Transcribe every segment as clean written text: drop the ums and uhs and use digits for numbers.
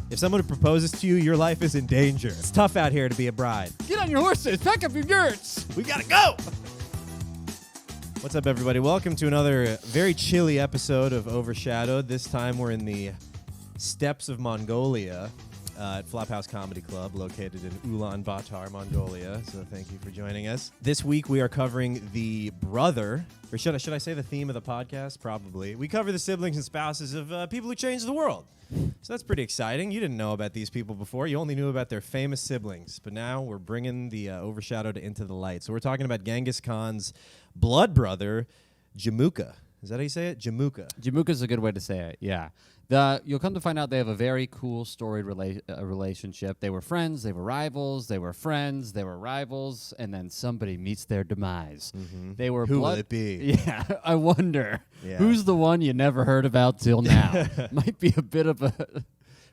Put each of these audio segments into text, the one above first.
If someone proposes to you, your life is in danger. It's tough out here to be a bride. Get on your horses. Pack up your yurts. We gotta go! What's up, everybody? Welcome to another very chilly episode of Overshadowed. This time we're in the steppes of Mongolia at Flophouse Comedy Club, located in Ulaanbaatar, Mongolia. So thank you for joining us. This week we are covering the brother, or should I say the theme of the podcast? Probably. We cover the siblings and spouses of people who changed the world. So that's pretty exciting. You didn't know about these people before. You only knew about their famous siblings. But now we're bringing the Overshadowed into the light. So we're talking about Genghis Khan's blood brother, Jamukha. Is that how you say it? Jamukha. Jamukha is a good way to say it, yeah. You'll come to find out they have a very cool storied relationship. They were friends, they were rivals, they were friends, they were rivals, and then somebody meets their demise. Mm-hmm. They were Who will it be? Yeah, I wonder. Yeah. Who's the one you never heard about till now? Might be a bit of a...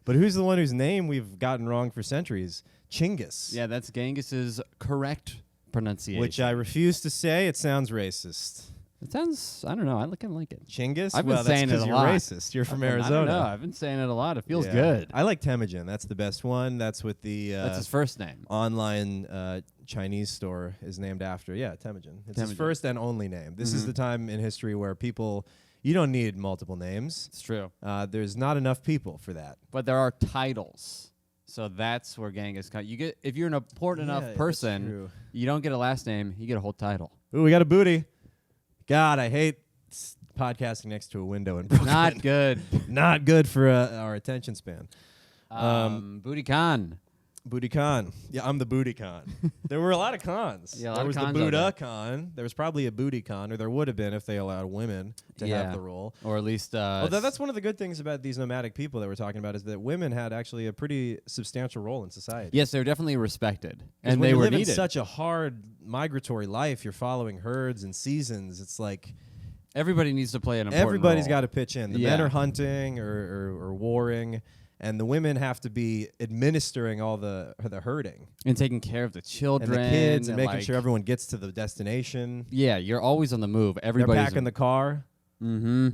But who's the one whose name we've gotten wrong for centuries? Genghis. Yeah, that's Genghis's correct pronunciation. Which I refuse to say. It sounds racist. It sounds, I don't know, I kind of like it. Chinggis? I've been well, saying that's it a you're lot. racist. You're from Arizona. I don't know. I've been saying it a lot. It feels Yeah. good. I like Temugin. That's the best one. That's what the That's his first name. online Chinese store is named after. Yeah, Temugin. It's his Temugin. first and only name. This is the time in history where you don't need multiple names. It's true. There's not enough people for that. But there are titles. So that's where Genghis Khan. You get if you're an important Yeah, enough that's person, true. you don't get a last name, you get a whole title. Ooh, we got a booty. God, I hate podcasting next to a window in Brooklyn. Not good. Not good for our attention span. Booty Khan. Booty Khan. Yeah, I'm the Booty Khan. There were a lot of cons. Yeah, a lot there of was cons the out Buddha there. Khan. There was probably a Booty Khan, or there would have been if they allowed women to Yeah. have the role. Or at least Although that's one of the good things about these nomadic people that we're talking about is that women had actually a pretty substantial role in society. yes, they were definitely respected. 'Cause And when they you were live needed. in such a hard migratory life, you're following herds and seasons. It's like Everybody needs to play an important everybody's role. got to pitch in. The men Yeah. are hunting or warring, and the women have to be administering all the herding And taking care of the children. and the kids and making like, sure everyone gets to the destination. Yeah, you're always on the move. They're Everybody's packing the car. Mm-hmm.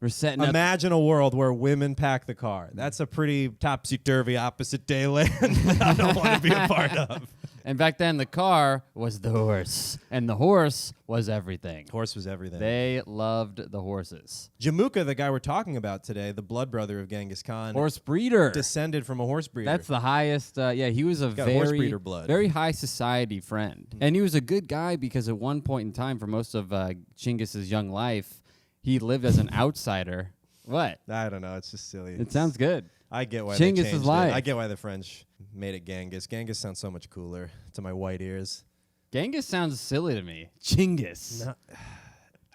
We're setting up. Imagine a world where women pack the car. That's a pretty topsy-turvy opposite day land that I don't want to be a part of. And back then, the car was the horse. And the horse was everything. Horse was everything. They loved the horses. Jamukha, the guy we're talking about today, the blood brother of Genghis Khan, Horse breeder. descended from a horse breeder. That's the highest. Yeah, he was a got horse very, breeder blood. very high society friend. And he was a good guy because at one point in time, for most of Chinggis's young life, he lived as an outsider. What? I don't know. It's just silly. It sounds good. I get why Genghis they is changed life. it. I get why the French made it Genghis. Genghis sounds so much cooler to my white ears. Genghis sounds silly to me. Chinggis. No-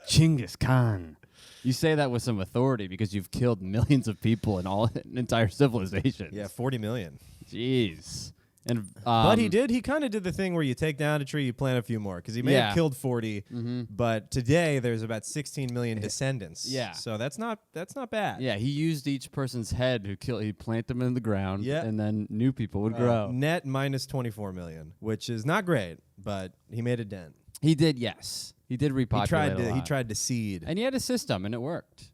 Genghis Khan. You say that with some authority because you've killed millions of people in all an entire civilization. Yeah, 40 million. Jeez. And But he kind of did the thing where you take down a tree, you plant a few more, because he may Yeah. have killed 40, but today there's about 16 million descendants. Yeah. So that's not bad. Yeah, he used each person's head who killed. He'd plant them in the ground, Yeah. and then new people would grow. Net minus 24 million, which is not great, but he made a dent. He did, yes. He did repopulate a lot. He tried to seed. And he had a system, and it worked.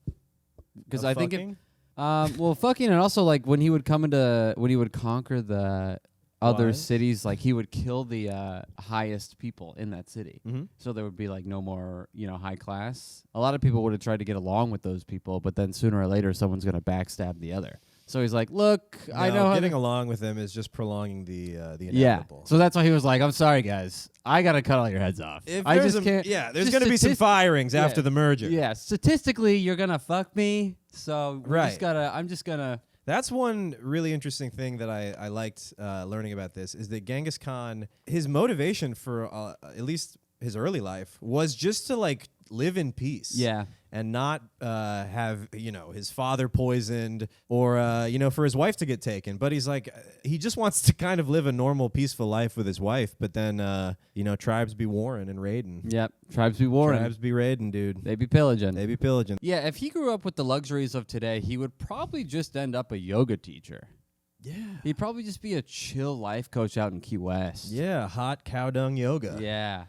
Because Of I think fucking? fucking, and also like when he would conquer the other Why? cities, like he would kill the highest people in that city. Mhm. So there would be like no more, high class. A lot of people would have tried to get along with those people, but then sooner or later someone's going to backstab the other. So he's like, look, I know how getting to along with them is just prolonging the yeah. inevitable. So that's why he was like, I'm sorry, guys. I got to cut all your heads off. If I there's just a- can't. Yeah, there's just going to be some firings yeah. after the merger. Yeah, statistically, you're going to fuck me. So Right. I'm just going to. That's one really interesting thing that I liked learning about this is that Genghis Khan, his motivation for at least his early life was just to like live in peace. Yeah. And not have, his father poisoned or, for his wife to get taken. But he's like, he just wants to kind of live a normal, peaceful life with his wife. But then, tribes be warring and raiding. Yep. Tribes be warring. Tribes be raiding, dude. They be pillaging. They be pillaging. Yeah, if he grew up with the luxuries of today, he would probably just end up a yoga teacher. Yeah. He'd probably just be a chill life coach out in Key West. Yeah, hot cow dung yoga. Yeah.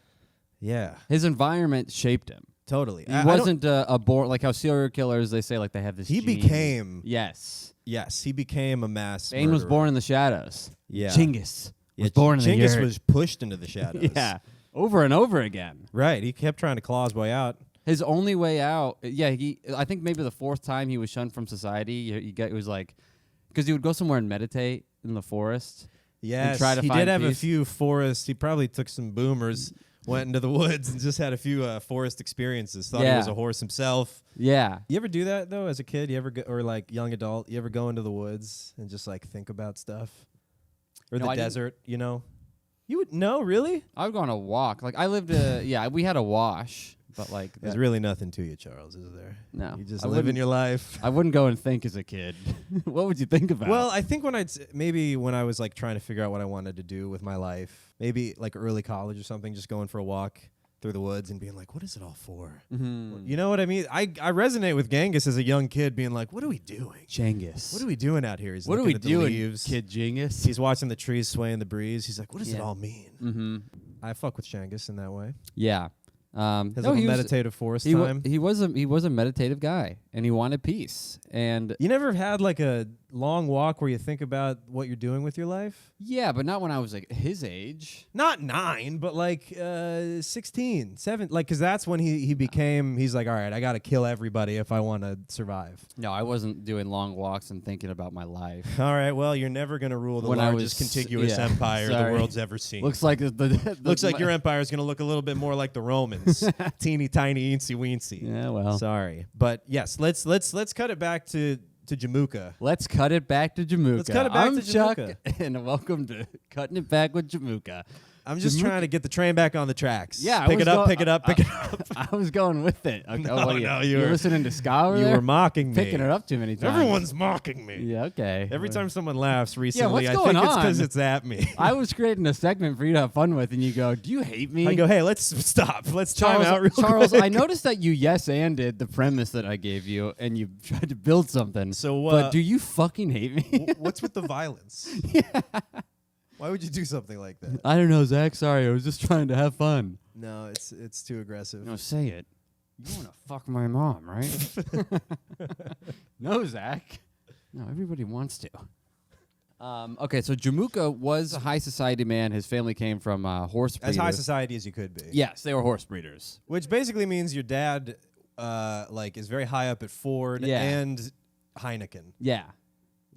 Yeah. His environment shaped him. Totally. He wasn't a born, like how serial killers, they say, like they have this He gene. became. Yes. Yes, he became a mass Bane was murderer. born in the shadows. Yeah. Genghis was Yeah, born in the Genghis yurt. was pushed into the shadows. Yeah. Over and over again. Right. He kept trying to claw his way out. His only way out, I think maybe the 4th time he was shunned from society, it was like, because he would go somewhere and meditate in the forest. Yes, try to he find did have a peace. few forests. He probably took some boomers, went into the woods, and just had a few forest experiences. Thought he was a horse himself. Yeah. You ever do that though, as a kid? You ever or like young adult? You ever go into the woods and just like think about stuff, or No, the I didn't. desert? You know, you would no really. I would go on a walk. Like I lived, we had a wash, but like There's really nothing to you, Charles, is there? no. You just I living wouldn't- your life. I wouldn't go and think as a kid. What would you think about? Well, I think when I was like trying to figure out what I wanted to do with my life, maybe like early college or something, just going for a walk through the woods and being like, what is it all for? Mhm. You know what I mean? I resonate with Genghis as a young kid being like, what are we doing? Genghis. What are we doing out here? He's What are looking we at the doing, leaves. Kid Genghis? He's watching the trees sway in the breeze. He's like, what does it Yeah. all mean? Mm-hmm. I fuck with Genghis in that way. Yeah. His No, little he was- meditative forest He time. was a meditative guy, and he wanted peace. And You never had like a long walk where you think about what you're doing with your life? yeah, but not when I was like his age. Not 9, but like 16, 7. Like, because that's when he became, he's like, all right, I got to kill everybody if I want to survive. No, I wasn't doing long walks and thinking about my life. All right, well, you're never going to rule the When I largest was- contiguous yeah, empire sorry. the world's ever seen. Looks like Looks like your empire is going to look a little bit more like the Romans. Teeny tiny, eensy weensy. Yeah, well. Sorry. But yes, let's cut it back to Jamukha. Let's cut it back to Jamukha. Let's cut it back I'm to Chuck, Jamukha. and welcome to Cutting It Back with Jamukha. I'm just Jamukha- trying to get the train back on the tracks. Yeah, pick it up, pick it up. I was going with it. Okay, No, what are no, you you were- listening to ska over You there? were mocking me. Picking it up too many times. Everyone's mocking me. Yeah, okay. Every time someone laughs recently, what's I going think it's because on? it's at me. I was creating a segment for you to have fun with, and you go, "Do you hate me?" I go, hey, let's stop. Let's time out real Charles, quick. I noticed that you yes-anded the premise that I gave you, and you tried to build something. So, but do you fucking hate me? What's with the violence? Why would you do something like that? I don't know, Zach. Sorry, I was just trying to have fun. No, it's too aggressive. No, say it. You want to fuck my mom, right? No, Zach. No, everybody wants to. Okay, so Jamukha was a high society man. His family came from horse breeders. As high society as you could be. Yes, they were horse breeders. Which basically means your dad, is very high up at Ford Yeah. and Heineken. Yeah.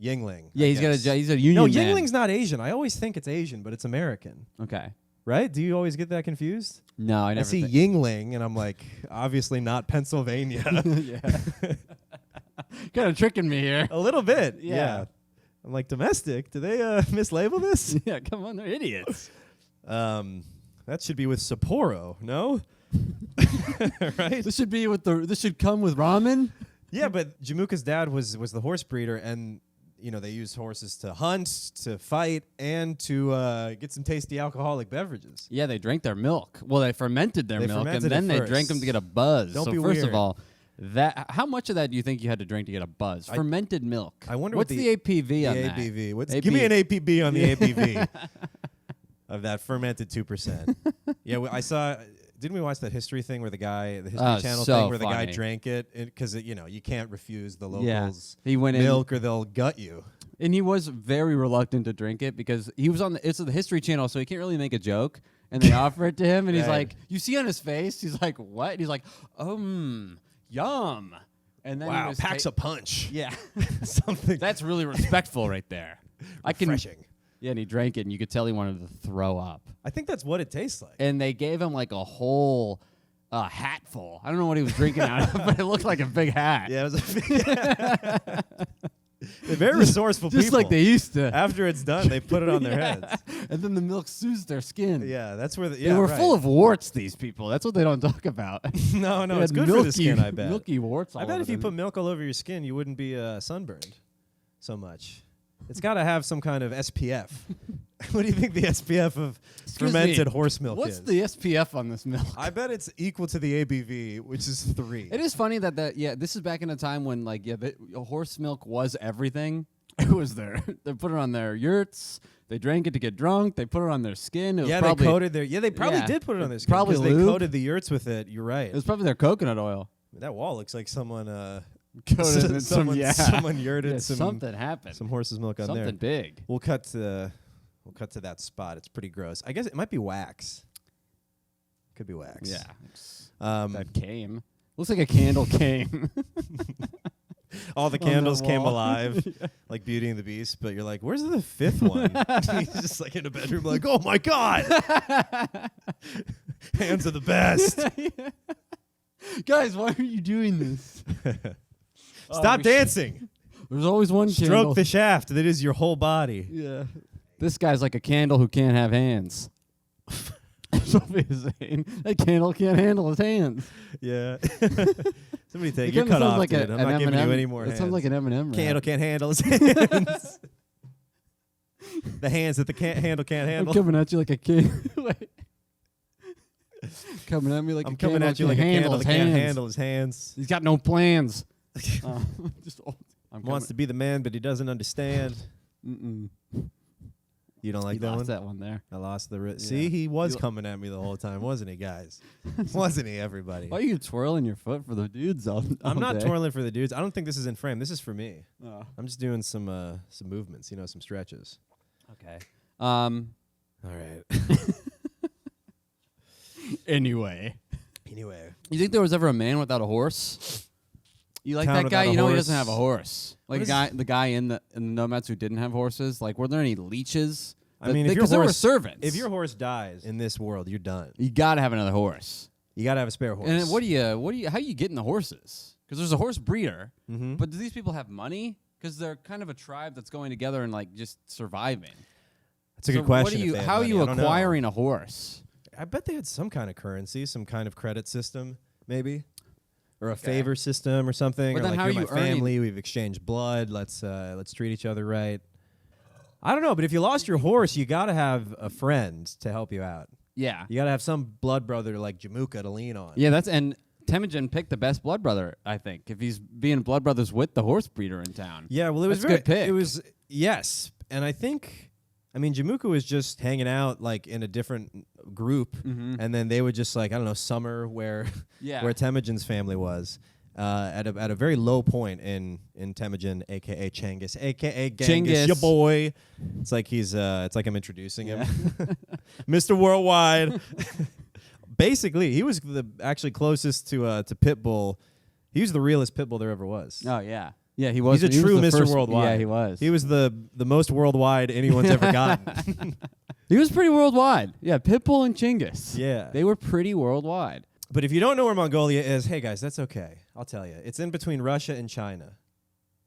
Yingling. Yeah, I he's guess. he's a union No, man. Yingling's not Asian. I always think it's Asian, but it's American. Okay. Right? Do you always get that confused? No, I I never see Yingling, and I'm like, obviously not Pennsylvania. Yeah. Kind of tricking me here. A little bit. Yeah. I'm like, domestic? Do they mislabel this? Yeah, come on, they're idiots. That should be with Sapporo, no? Right? This should be with this should come with ramen. Yeah, but Jamukha's dad was the horse breeder, and they used horses to hunt, to fight, and to get some tasty alcoholic beverages. Yeah, they drank their milk. Well, they fermented their They milk, fermented and then it they drank them first. to get a buzz. Don't so be first weird. of all, how much of that do you think you had to drink to get a buzz? Fermented milk. I wonder what's what the APV The on that? ABV. Give me an APB on the ABV of that fermented 2%. Yeah, I saw. Didn't we watch that history thing where the History Channel so thing where the guy funny. drank it because you can't refuse the Yeah, locals' he went in, milk or they'll gut you. and he was very reluctant to drink it because he was on it's the History Channel, so he can't really make a joke. And they offer it to him, and he's Right. like, "You see on his face, he's like, what?" And he's like, yum. And then he Wow, was packs a punch. yeah. Something That's really respectful right there. refreshing. Yeah, and he drank it, and you could tell he wanted to throw up. I think that's what it tastes like. And they gave him like a whole hatful. I don't know what he was drinking out of, but it looked like a big hat. Yeah, it was a They're very resourceful Just people. like they used to. After it's done, they put it on their Yeah. heads. And then the milk soothes their skin. Yeah, that's where They were full of warts, these people. That's what they don't talk about. No, They it's had good for the skin, I bet. Milky warts all I bet over if you them. put milk all over your skin, you wouldn't be sunburned so much. It's got to have some kind of SPF. What do you think the SPF of Excuse fermented me, horse milk What's is? the SPF on this milk? I bet it's equal to the ABV, which is 3. It is funny that this is back in a time when horse milk was everything. It was there. They put it on their yurts. They drank it to get drunk. They put it on their skin. It was Yeah, probably, they coated their. Yeah, they probably did put it on their skin. Probably they lube. coated the yurts with it. You're right. It was probably their coconut oil. That wall looks like someone Coated in someone yurted Yeah, some something happened. some horse's milk on there. Something big. We'll cut to that spot. It's pretty gross. I guess it might be wax. Could be wax. Yeah. That That came. Looks like a candle came. all the On the candles came wall. alive, like Beauty and the Beast. But you're like, where's the fifth one? He's just like in a bedroom, like, oh my god, hands are the best. Guys, why are you doing this? Stop dancing. There's always one Stroke candle. the shaft. That is your whole body. Yeah. This guy's like a candle who can't have hands. That's what he's saying. That candle can't handle his hands. Yeah. Somebody take It you're kinda cut sounds off, like dude. I'm not giving you any more That hands. sounds like an M&M. Candle can't handle his hands. The hands that the handle can't I'm handle. coming at you like a kid. Coming at me like I'm a coming candle at you like a candle that can't handle his hands. He's got no plans. Just I'm Wants to be the man, but he doesn't understand. Mm-mm. You don't like You that lost one? that one there. I lost the. Yeah. See, he was You- coming at me the whole time, wasn't he, guys? Wasn't he, everybody? Why are you twirling your foot for the dudes all I'm not day? twirling for the dudes. I don't think this is in frame. This is for me. Oh. I'm just doing some movements, some stretches. Okay. All right. Anyway. Anyway, You think there was ever a man without a horse? You like Town that guy? without a You know he horse. doesn't have a horse. Like What the guy in the nomads who didn't have horses. Like, were there any leeches? I mean, if your because there were horse- servants. if your horse dies in this world, you're done. you gotta have another horse. You gotta have a spare horse. And how you getting the horses? Because there's a horse breeder. Mm-hmm. But do these people have money? Because they're kind of a tribe that's going together and like just surviving. That's a good question. How are you acquiring a horse? I bet they had some kind of currency, some kind of credit system, maybe, or a favor system or something. But or then like, how are you're you my earning- family? We've exchanged blood. Let's treat each other right. I don't know, but if you lost your horse, you gotta have a friend to help you out. Yeah. You gotta have some blood brother like Jamukha to lean on. Yeah, and Temugin picked the best blood brother, I think, if he's being blood brothers with the horse breeder in town. Yeah, well, it was That's a good pick. It was and I think. I mean, Jamukha was just hanging out like in a different group, and then they would just like, I don't know, summer where where Temugin's family was at a very low point in Temugin, aka Genghis, aka Genghis, your boy. It's like it's like I'm introducing him, Mr. Worldwide. Basically, he was actually closest to Pitbull. He was the realest Pitbull there ever was. Oh yeah. Yeah, he was. He's a he was true the Mr. first- Worldwide. Yeah, he was. He was the most worldwide anyone's ever gotten. He was pretty worldwide. Yeah, Pitbull and Genghis. Yeah. They were pretty worldwide. But if you don't know where Mongolia is, hey guys, that's okay. I'll tell you. It's in between Russia and China.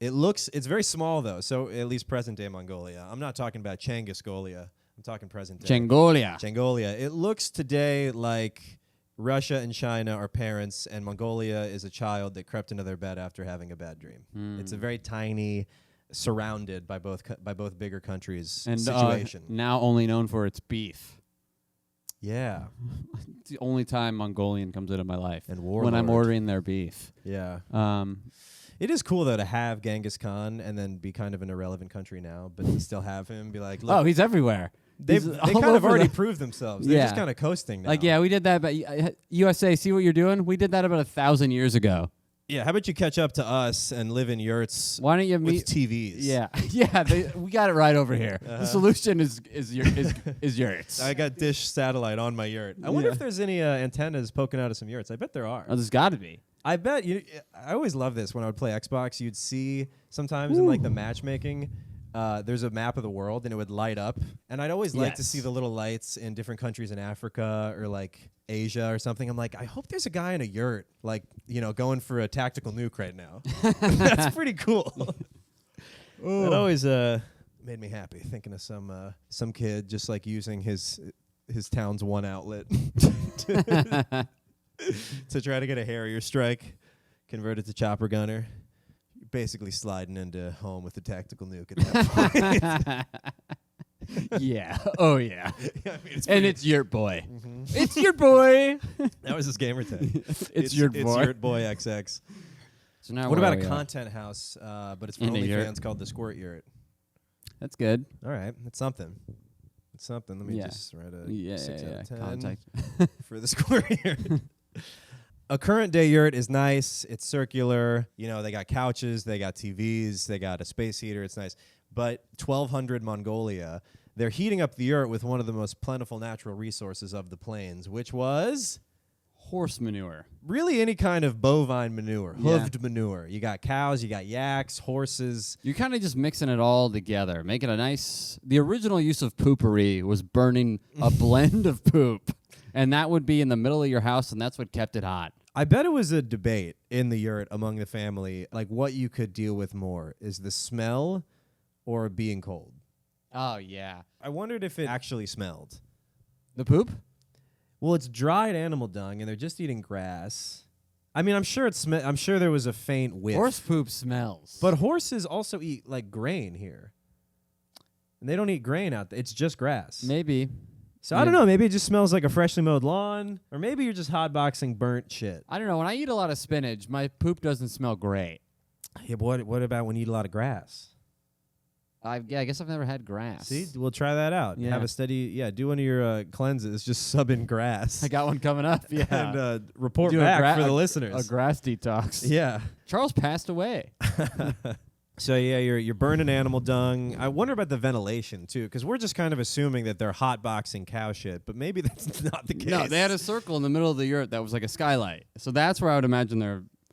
It's very small though, so at least present day Mongolia. I'm not talking about Changosgolia. I'm talking present day. Changolia. It looks today like Russia and China are parents, and Mongolia is a child that crept into their bed after having a bad dream. It's a very tiny, surrounded by both bigger countries And situation. now only known for its beef. Yeah, It's the only time Mongolian comes into my life. and when I'm warlord. ordering their beef. Yeah, Um, it is cool though to have Genghis Khan and then be kind of an irrelevant country now, but to still have him be like, look, oh, he's everywhere. they He's all kind of over already the- proved themselves. They're just Yeah. kind of coasting now. Like, yeah, we did that, but USA, see what you're doing? We did that about 1,000 years ago. Yeah, how about you catch up to us and live in yurts Why don't you with meet? TVs? Yeah, yeah, we got it right over here. Uh-huh. The solution is yurts. I got dish satellite on my yurt. I wonder Yeah. if there's any antennas poking out of some yurts. I bet there are. Oh, there's got to be. I bet you. I always love this when I would play Xbox. You'd see sometimes in like the matchmaking, there's a map of the world and it would light up. And I'd always like to Yes. see the little lights in different countries in Africa or like Asia or something. I'm like, I hope there's a guy in a yurt, like going for a tactical nuke right now. That's pretty cool. That always made me happy thinking of some kid just like using his town's one outlet to try to get a Harrier strike converted to chopper gunner. You're basically sliding into home with a tactical nuke at that point. Yeah. Oh, yeah. I mean, And it's Yurt Boy. It's Yurt Boy. that was his gamer tag. It's Yurt It's Boy. Yurt Boy XX. So now What where about are a we at? content house, but it's for In a yurt? OnlyFans called the Squirt Yurt? That's good. All right, it's something. It's something. Let me Yeah. just write a 6 out of 10 Contact. for the square yurt. A current day yurt is nice. It's circular. You know, they got couches, they got TVs, they got a space heater. It's nice. But 1200 Mongolia, they're heating up the yurt with one of the most plentiful natural resources of the plains, which was Horse manure. really any kind of bovine manure, Yeah. hoofed manure. You got cows, you got yaks, horses. You're kind of just mixing it all together, making a nice. The original use of poopery was burning a blend of poop, and that would be in the middle of your house, and that's what kept it hot. I bet it was a debate in the yurt among the family, like what you could deal with more, is the smell or being cold. Oh yeah, I wondered if it actually smelled. the poop. Well, it's dried animal dung, and they're just eating grass. I mean, I'm sure I'm sure there was a faint whiff. Horse poop smells. But horses also eat like grain here, and they don't eat grain out there. It's just grass. maybe. So I don't know. Maybe it just smells like a freshly mowed lawn, or maybe you're just hotboxing burnt shit. I don't know. When I eat a lot of spinach, my poop doesn't smell great. Yeah, but what about when you eat a lot of grass? I guess I've never had grass. See, we'll try that out. Yeah. Have a steady, do one of your cleanses. Just sub in grass. I got one coming up. Yeah, And report Do a back for the a listeners. grass detox. Yeah. Charles passed away. So yeah, you're burning animal dung. I wonder about the ventilation too, because we're just kind of assuming that they're hotboxing cow shit, but maybe that's not the case. No, they had a circle in the middle of the yurt that was like a skylight. So that's where I would imagine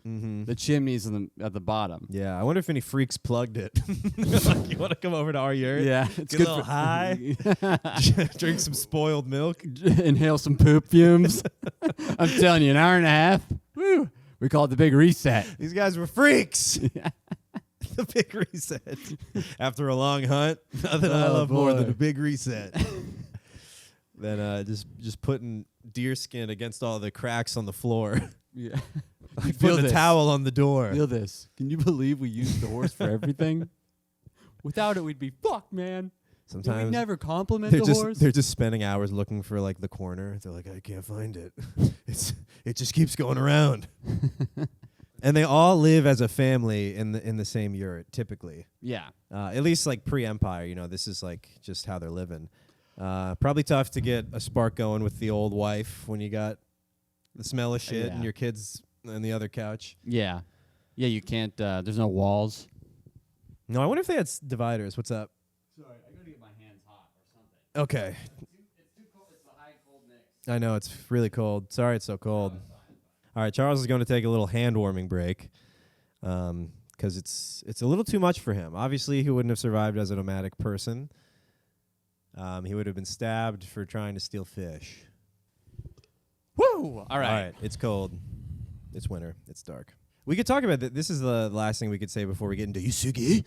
the chimneys at the bottom. Yeah, I wonder if any freaks plugged it. Like, you want to come over to our yurt? Yeah, it's Get a good little for high. Drink some spoiled milk. Inhale some poop fumes. I'm telling you, an hour and a half. Woo! We call it the big reset. These guys were freaks. The big reset. After a long hunt, nothing I love more than boy. a big reset. Then just putting deer skin against all the cracks on the floor. Yeah. Like Feel putting a this. towel on the door. Feel this. Can you believe we used the horse for everything? Without it, we'd be fucked, man. Sometimes we never compliment the horse. they're just spending hours looking for like the corner. They're like, I can't find it. It just keeps going around. And they all live as a family in the same yurt, typically. Yeah. At least like pre-empire, you know, this is like just how they're living. Probably tough to get a spark going with the old wife when you got the smell of shit and your kids on the other couch. Yeah. Yeah, you can't, there's no walls. No, I wonder if they had dividers. What's up? Sorry, I gotta get my hands hot or something. Okay. It's too cold. It's the high cold mix. I know, it's really cold. Sorry it's so cold. All right, Charles is going to take a little hand warming break because it's a little too much for him. Obviously, he wouldn't have survived as a nomadic person. He would have been stabbed for trying to steal fish. Woo! All right. It's cold. It's winter. It's dark. We could talk about this is the last thing we could say before we get into Yusugi.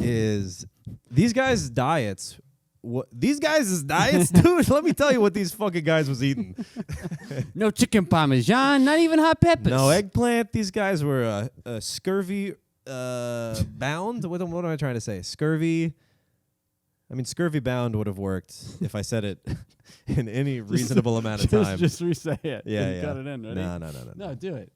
Is these guys' diets? These guys' diets, dude. Let me tell you what these fucking guys was eating. No chicken parmesan, not even hot peppers. No eggplant. These guys were scurvy bound. What am I trying to say? Scurvy. I mean, scurvy bound would have worked if I said it in any reasonable amount of time. Just re-say it. Yeah. Cut it in, ready? No. No, do it.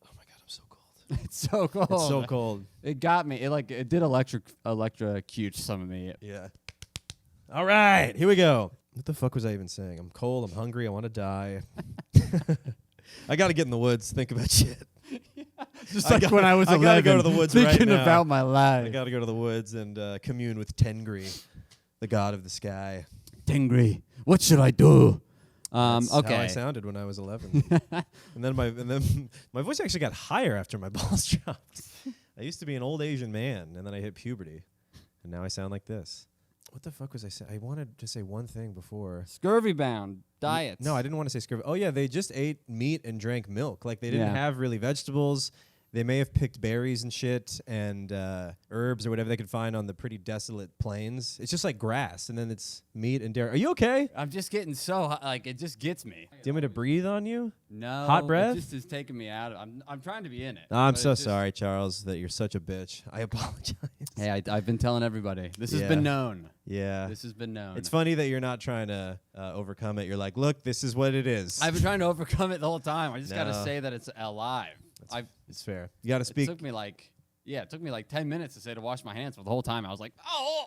Oh my god, I'm so cold. It's so cold. It's so cold. It got me. It did electrocute some of me. Yeah. All right, here we go. What the fuck was I even saying? I'm cold. I'm hungry. I want to die. I got to get in the woods. Think about shit. Just like when I was 11. I got to go to the woods right thinking now. about my life. I got to go to the woods and commune with Tengri, the god of the sky. Tengri, what should I do? That's Okay. how I sounded when I was 11. and then my voice actually got higher after my balls dropped. I used to be an old Asian man, and then I hit puberty, and now I sound like this. What the fuck was I saying? I wanted to say one thing before. Scurvy bound diets. No, I didn't want to say scurvy. Oh, yeah, they just ate meat and drank milk. Like, they didn't Yeah. have really vegetables. They may have picked berries and shit and herbs or whatever they could find on the pretty desolate plains. It's just like grass, and then it's meat and dairy. Are you okay? I'm just getting so hot, like it just gets me. Do you want me to breathe on you? No. Hot breath? It just is taking me out. I'm trying to be in it. I'm but so it just- sorry, Charles, that you're such a bitch. I apologize. Hey, I've been telling everybody. This has Yeah. been known. Yeah. This has been known. It's funny that you're not trying to overcome it. You're like, look, this is what it is. I've been trying to overcome it the whole time. I just got to No. say that it's alive. It's fair. You got to It speak. took me like Yeah, it took me like 10 minutes to say to wash my hands, but the whole time I was like, oh.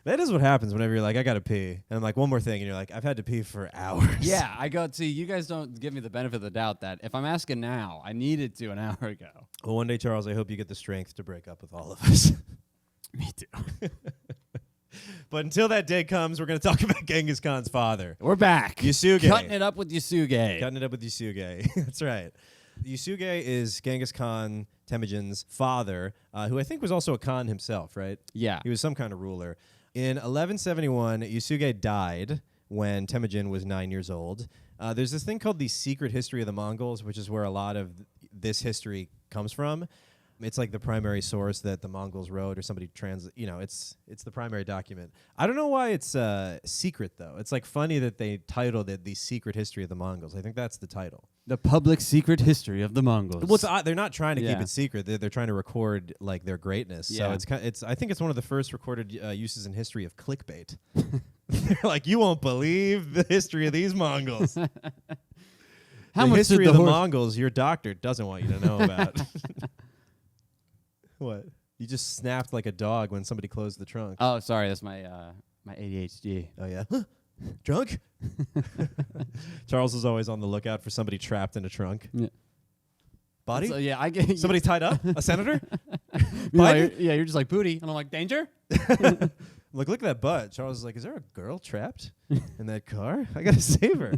That is what happens whenever you're like, I gotta pee, and I'm like, one more thing, and you're like, I've had to pee for hours. Yeah, I go, see, you guys don't give me the benefit of the doubt that if I'm asking now, I needed to an hour ago. Well, one day, Charles, I hope you get the strength to break up with all of us. Me too. But until that day comes, we're going to talk about Genghis Khan's father. We're back. Yasuge. Cutting it up with Yasuge. Cutting it up with Yasuge. That's right. Yasuge is Genghis Khan Temujin's father, who I think was also a Khan himself, right? Yeah. He was some kind of ruler. In 1171, Yasuge died when Temujin was 9 years old. There's this thing called the Secret History of the Mongols, which is where a lot of this history comes from. It's like the primary source that the Mongols wrote, or somebody it's the primary document. I don't know why it's secret, though. It's like funny that they titled it The Secret History of the Mongols. I think that's the title. The public secret history of the Mongols. Well, they're not trying to keep it secret. They're trying to record like their greatness. Yeah. So I think it's one of the first recorded uses in history of clickbait. They're like, you won't believe the history of these Mongols. How the much history did of the horse- Mongols your doctor doesn't want you to know about. What? You just snapped like a dog when somebody closed the trunk. Oh, sorry, that's my my ADHD. Oh, yeah? Drunk? Charles is always on the lookout for somebody trapped in a trunk. Yeah. Body? So, yeah, I get Somebody tied up? A senator? You're, you're just like booty, and I'm like danger. I'm like, look at that butt. Charles is like, is there a girl trapped in that car? I gotta save her.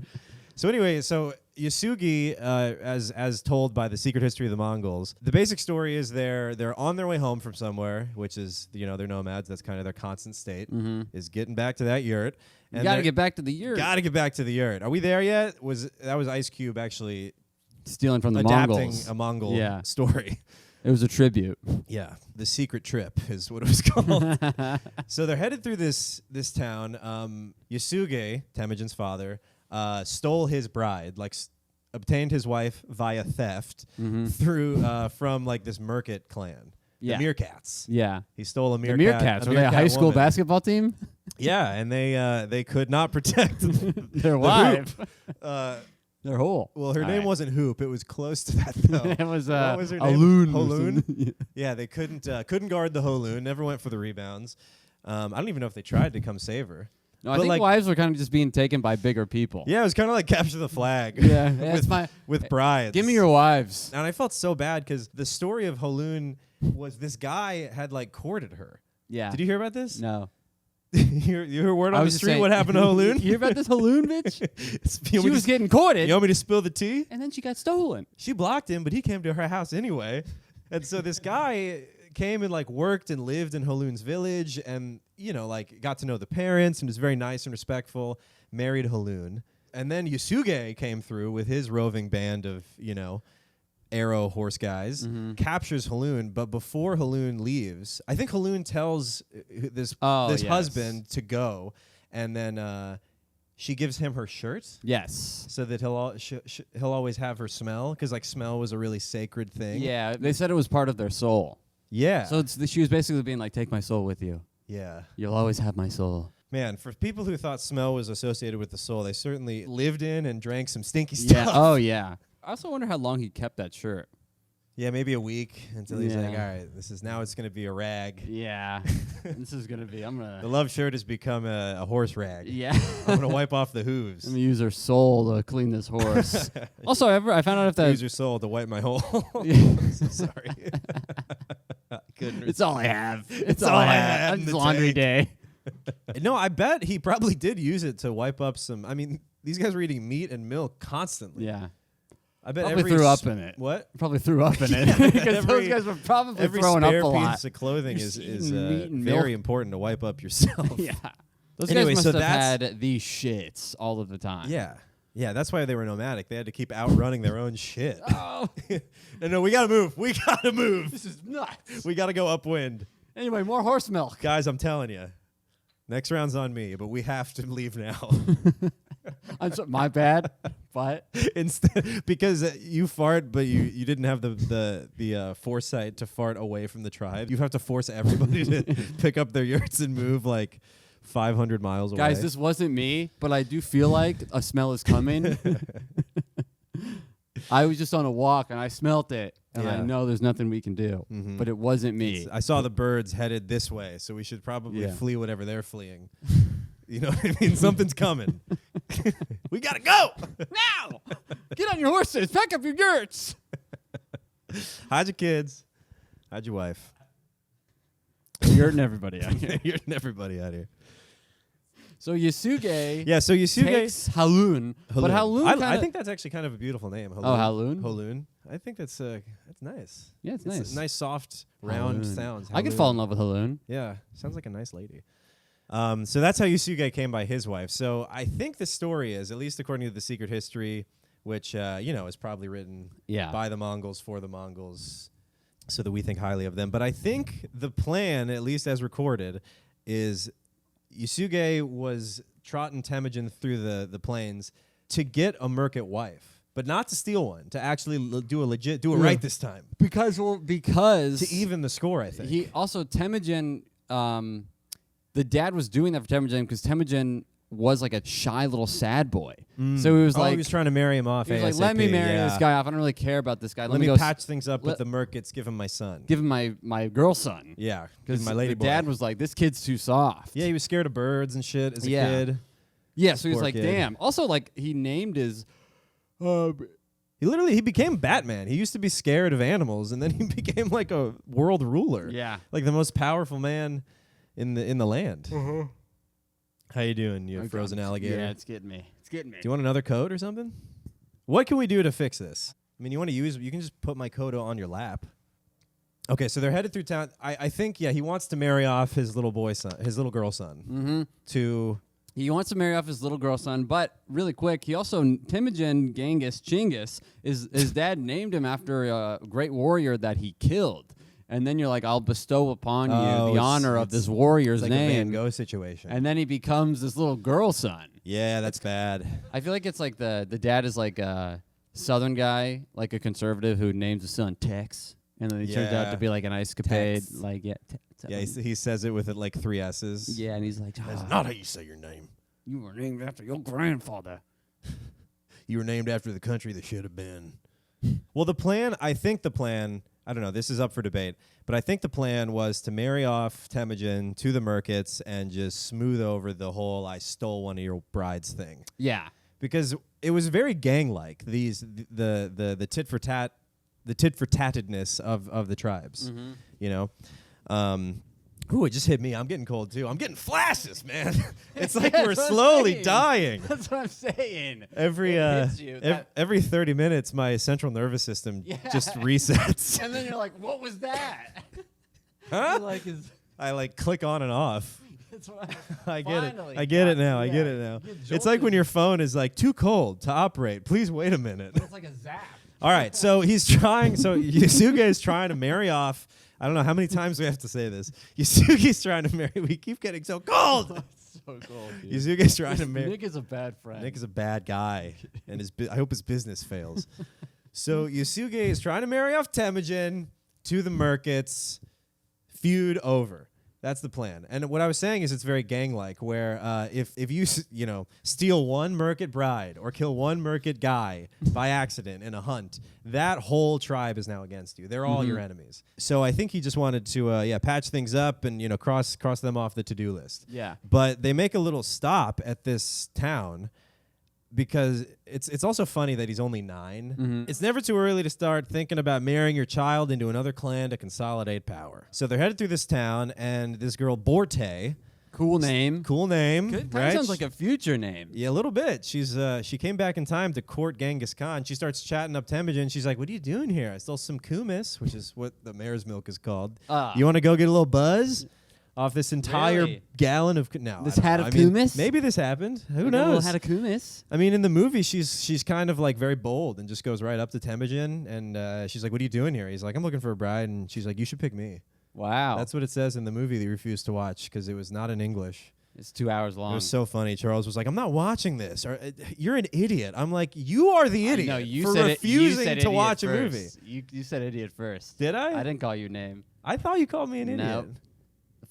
So anyway, Yasuge, as told by the Secret History of the Mongols, the basic story is they're on their way home from somewhere, which is they're nomads. That's kind of their constant state, is getting back to that yurt. You gotta get back to the yurt. Gotta get back to the yurt. Are we there yet? That was Ice Cube actually Stealing from the adapting Mongols. a Mongol story. It was a tribute. Yeah, the secret trip is what it was called. So they're headed through this town. Yasuge, Temujin's father, stole his bride, obtained his wife via theft through from like this Merkit clan, the Merkits. Yeah, he stole a meerkat. The Meerkats, were they a high school woman. basketball team? Yeah, and they could not protect their wife. Their hole. Well, her name wasn't Hoop. It was close to that though. It was what was her name? Holoon. Holoon. Yeah, they couldn't guard the Holoon. Never went for the rebounds. I don't even know if they tried to come save her. No, I think wives were kind of just being taken by bigger people. Yeah, it was kind of like capture the flag. Yeah, with brides. Give me your wives. And I felt so bad because the story of Holoon was this guy had courted her. Yeah. Did you hear about this? No. you heard word on the street what happened to Holoon? You hear about this Holoon bitch? She was getting courted. You want me to spill the tea? And then she got stolen. She blocked him, but he came to her house anyway. And so this guy came and worked and lived in Holoon's village and, got to know the parents and was very nice and respectful, married Holoon. And then Yasuge came through with his roving band of, arrow horse guys, captures Holoon, but before Holoon leaves, I think Holoon tells this husband to go, and then she gives him her shirt. Yes. So that he'll always have her smell, because smell was a really sacred thing. Yeah, they said it was part of their soul. Yeah. So she was basically being like, take my soul with you. Yeah. You'll always have my soul. Man, for people who thought smell was associated with the soul, they certainly lived in and drank some stinky stuff. Yeah. Oh, yeah. I also wonder how long he kept that shirt. Yeah, maybe a week until he's like, all right, it's going to be a rag. Yeah. This is going to be, The love shirt has become a horse rag. Yeah. I'm going to wipe off the hooves. I'm going to use her soul to clean this horse. Also, I found out if that... Use your soul to wipe my hole. Sorry. It's all I have. It's all I have. It's laundry day. No, I bet he probably did use it to wipe up some... I mean, these guys were eating meat and milk constantly. Yeah. I bet probably threw up in it. What? Probably threw up in it. Because those guys were probably throwing up a lot. Every spare piece of clothing is very important to wipe up yourself. Yeah. Those guys must have had these shits all of the time. Yeah. Yeah, that's why they were nomadic. They had to keep outrunning their own shit. Oh. No, we got to move. We got to move. This is nuts. We got to go upwind. Anyway, more horse milk. Guys, I'm telling you. Next round's on me, but we have to leave now. My bad, but instead because you fart, but you didn't have the foresight to fart away from the tribe. You have to force everybody to pick up their yurts and move 500 miles away. Guys, this wasn't me, but I do feel like a smell is coming. I was just on a walk and I smelt it. and I Yeah. know there's nothing we can do. Mhm. But it wasn't me. I saw the birds headed this way, so we should probably Yeah. flee whatever they're fleeing. You know what I mean? Something's coming. We gotta go. Now! Get on your horses. Pack up your yurts. Hide your kids. Hide your wife. You're hurting everybody out here. You're everybody out here. So Yasuge Yeah, so Yasuge. takes Halun. But Halun I think that's actually kind of a beautiful name. Oh, Halun? Halun. I think that's nice. Yeah, it's It's nice. a nice, soft, round Halun. sounds. I could Halun. fall in love with Halun. Yeah, sounds like a nice lady. So that's how Yasuge came by his wife. So I think the story is, at least according to the secret history, which is probably written Yeah. by the Mongols for the Mongols, so that we think highly of them. But I think the plan, at least as recorded, is Yasuge was trotting Temujin through the plains to get a Merkit wife, but not to steal one, to actually do it right this time. Because To even the score, I think. he also Temujin, the dad was doing that for Temujin because Temujin was like a shy little sad boy. So he was he was trying to marry him off. he was like, ASAP, let me marry yeah. this guy off. I don't really care about this guy. Let me go patch things up with let- the Merkits. Give him my son. give him my girl son. Yeah, Because my lady the boy. dad was like, this kid's too soft. Yeah, he was scared of birds and shit as a Yeah. kid. Yeah, so he's Poor like, kid. damn. Also, like, he named his He became Batman. He used to be scared of animals, and then he became like a world ruler. Yeah. like the most powerful man in the land. How you doing, you frozen alligator? Yeah, it's getting me. It's getting me. Do you want another code or something? What can we do to fix this? I mean, you can just put my code on your lap. Okay, so they're headed through town. I think, he wants to marry off his little girl son to... He wants to marry off his little girl son, but really quick, he also Temujin Genghis, his dad named him after a great warrior that he killed. And then you're like, I'll bestow upon you the honor of this warrior's It's like a Van name. Gogh situation. And then he becomes this little girl son. Yeah, that's bad. I feel like it's like the dad is like a Southern guy, like a conservative who names his son Tex. And then he turns out Yeah. to be like an escapade. Tex. Like, yeah. Yeah, he says it with like 3 S's. Yeah, and he's like, That's not how you say your name. you were named after your grandfather. You were named after the country that should have been. Well, I don't know, this is up for debate, but I think the plan was to marry off Temujin to the Merkits and just smooth over the whole I stole one of your brides thing. Yeah. Because it was very gang-like, the tit for tat, the tit for tattedness of the tribes, you know? Ooh, it just hit me. I'm getting cold too. I'm getting flashes, man. It's like we're That's what I'm slowly saying. dying. That's what I'm saying. Every It hits you, every 30 minutes, my central nervous system Yeah. just resets. And then you're like, what was that? Huh? You're like, I like click on and off. that's what I get Finally. it. I get it now. I Yeah. get it now. You get It's like when jolted. your phone is like too cold to operate. Please wait a minute. it's like a zap. All right, so he's trying. So Yasuge is trying to marry off. I don't know how many times we have to say this. Yasuge's trying to marry. We keep getting so cold. So cool. Dude. Yasuge's trying to marry. Nick is a bad friend. Nick is a bad guy, and I hope his business fails. So Yasuge is trying to marry off Temujin to the Merkits. Feud over. That's the plan. And what I was saying is it's very gang-like, where if you steal one Merkit bride or kill one Merkit guy by accident in a hunt, that whole tribe is now against you. They're all your enemies. So I think he just wanted to patch things up and cross them off the to-do list. Yeah. But they make a little stop at this town because it's also funny that he's only 9. It's never too early to start thinking about marrying your child into another clan to consolidate power. So they're headed through this town, and this girl, Borte, Cool name. cool name, Good. right? Sounds like a future name. Yeah, a little bit. She came back in time to court Genghis Khan. She starts chatting up Temujin. She's like, "What are you doing here? I stole some kumis, which is what the mare's milk is called. You want to go get a little buzz off this entire Really? gallon of no? This I don't hat know. of I mean, kumis? maybe this happened. Who Like a little knows? hat of kumis. I mean, in the movie, she's kind of like very bold and just goes right up to Temujin, and she's like, "What are you doing here?" He's like, "I'm looking for a bride," and she's like, "You should pick me." Wow. That's what it says in the movie that you refused to watch because it was not in English. It's 2 hours long. It was so funny. Charles was like, "I'm not watching this. Or, you're an idiot." I'm like, "You are the idiot No, you for said refusing it, you said to idiot watch first. a movie." You said idiot first. Did I? I didn't call you a name. I thought you called me an idiot. Nope.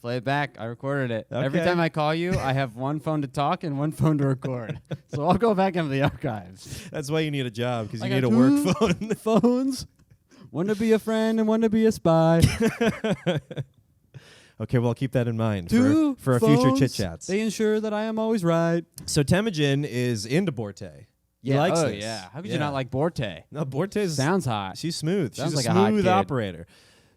Play it back. I recorded it. Every Okay. time I call you, I have one phone to talk and one phone to record. So I'll go back into the archives. That's why you need a job because I you need got a work phone. Phones. One to be a friend and one to be a spy. Okay, well, I'll keep that in mind Two for our future phones, chit chats. They ensure that I am always right. So Temujin is into Borte. He likes this. How could you not like Borte? No, Borte's Sounds hot. she's smooth. Sounds She's like a a hot smooth kid. operator.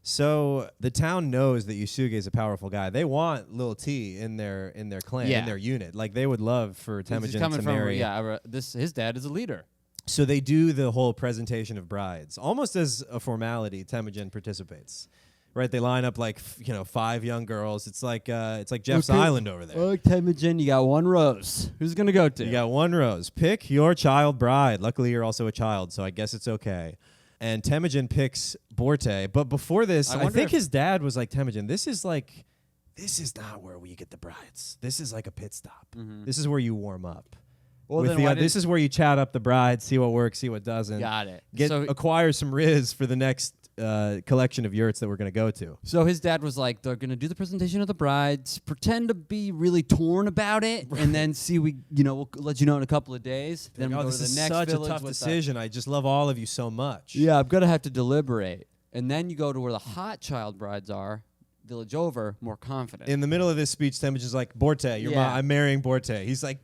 So the town knows that Yusuke is a powerful guy. They want Lil T in their clan, in their unit. Like they would love for Temujin to marry. His dad is a leader. So they do the whole presentation of brides. Almost as a formality, Temujin participates. Right? They line up like 5 young girls. It's like Jeff's Island over there. Look, Temujin, you got one rose. Who's gonna go to? You got one rose. Pick your child bride. Luckily, you're also a child, so I guess it's okay. And Temujin picks Borte. But before this, I think his dad was like, Temujin, this is not where we get the brides. This is like a pit stop. Mm-hmm. This is where you warm up. Well, then this is where you chat up the bride, see what works, see what doesn't. Got it. Acquire some Riz for the next collection of yurts that we're going to go to. So his dad was like, they're going to do the presentation of the brides, pretend to be really torn about it, and then we'll let you know in a couple of days. Then we'll go to the next such village a tough with decision. I just love all of you so much. Yeah, I'm going to have to deliberate. And then you go to where the hot child brides are, village over, more confident. In the middle of this speech, Temujin's like, Borte, I'm marrying Borte. He's like,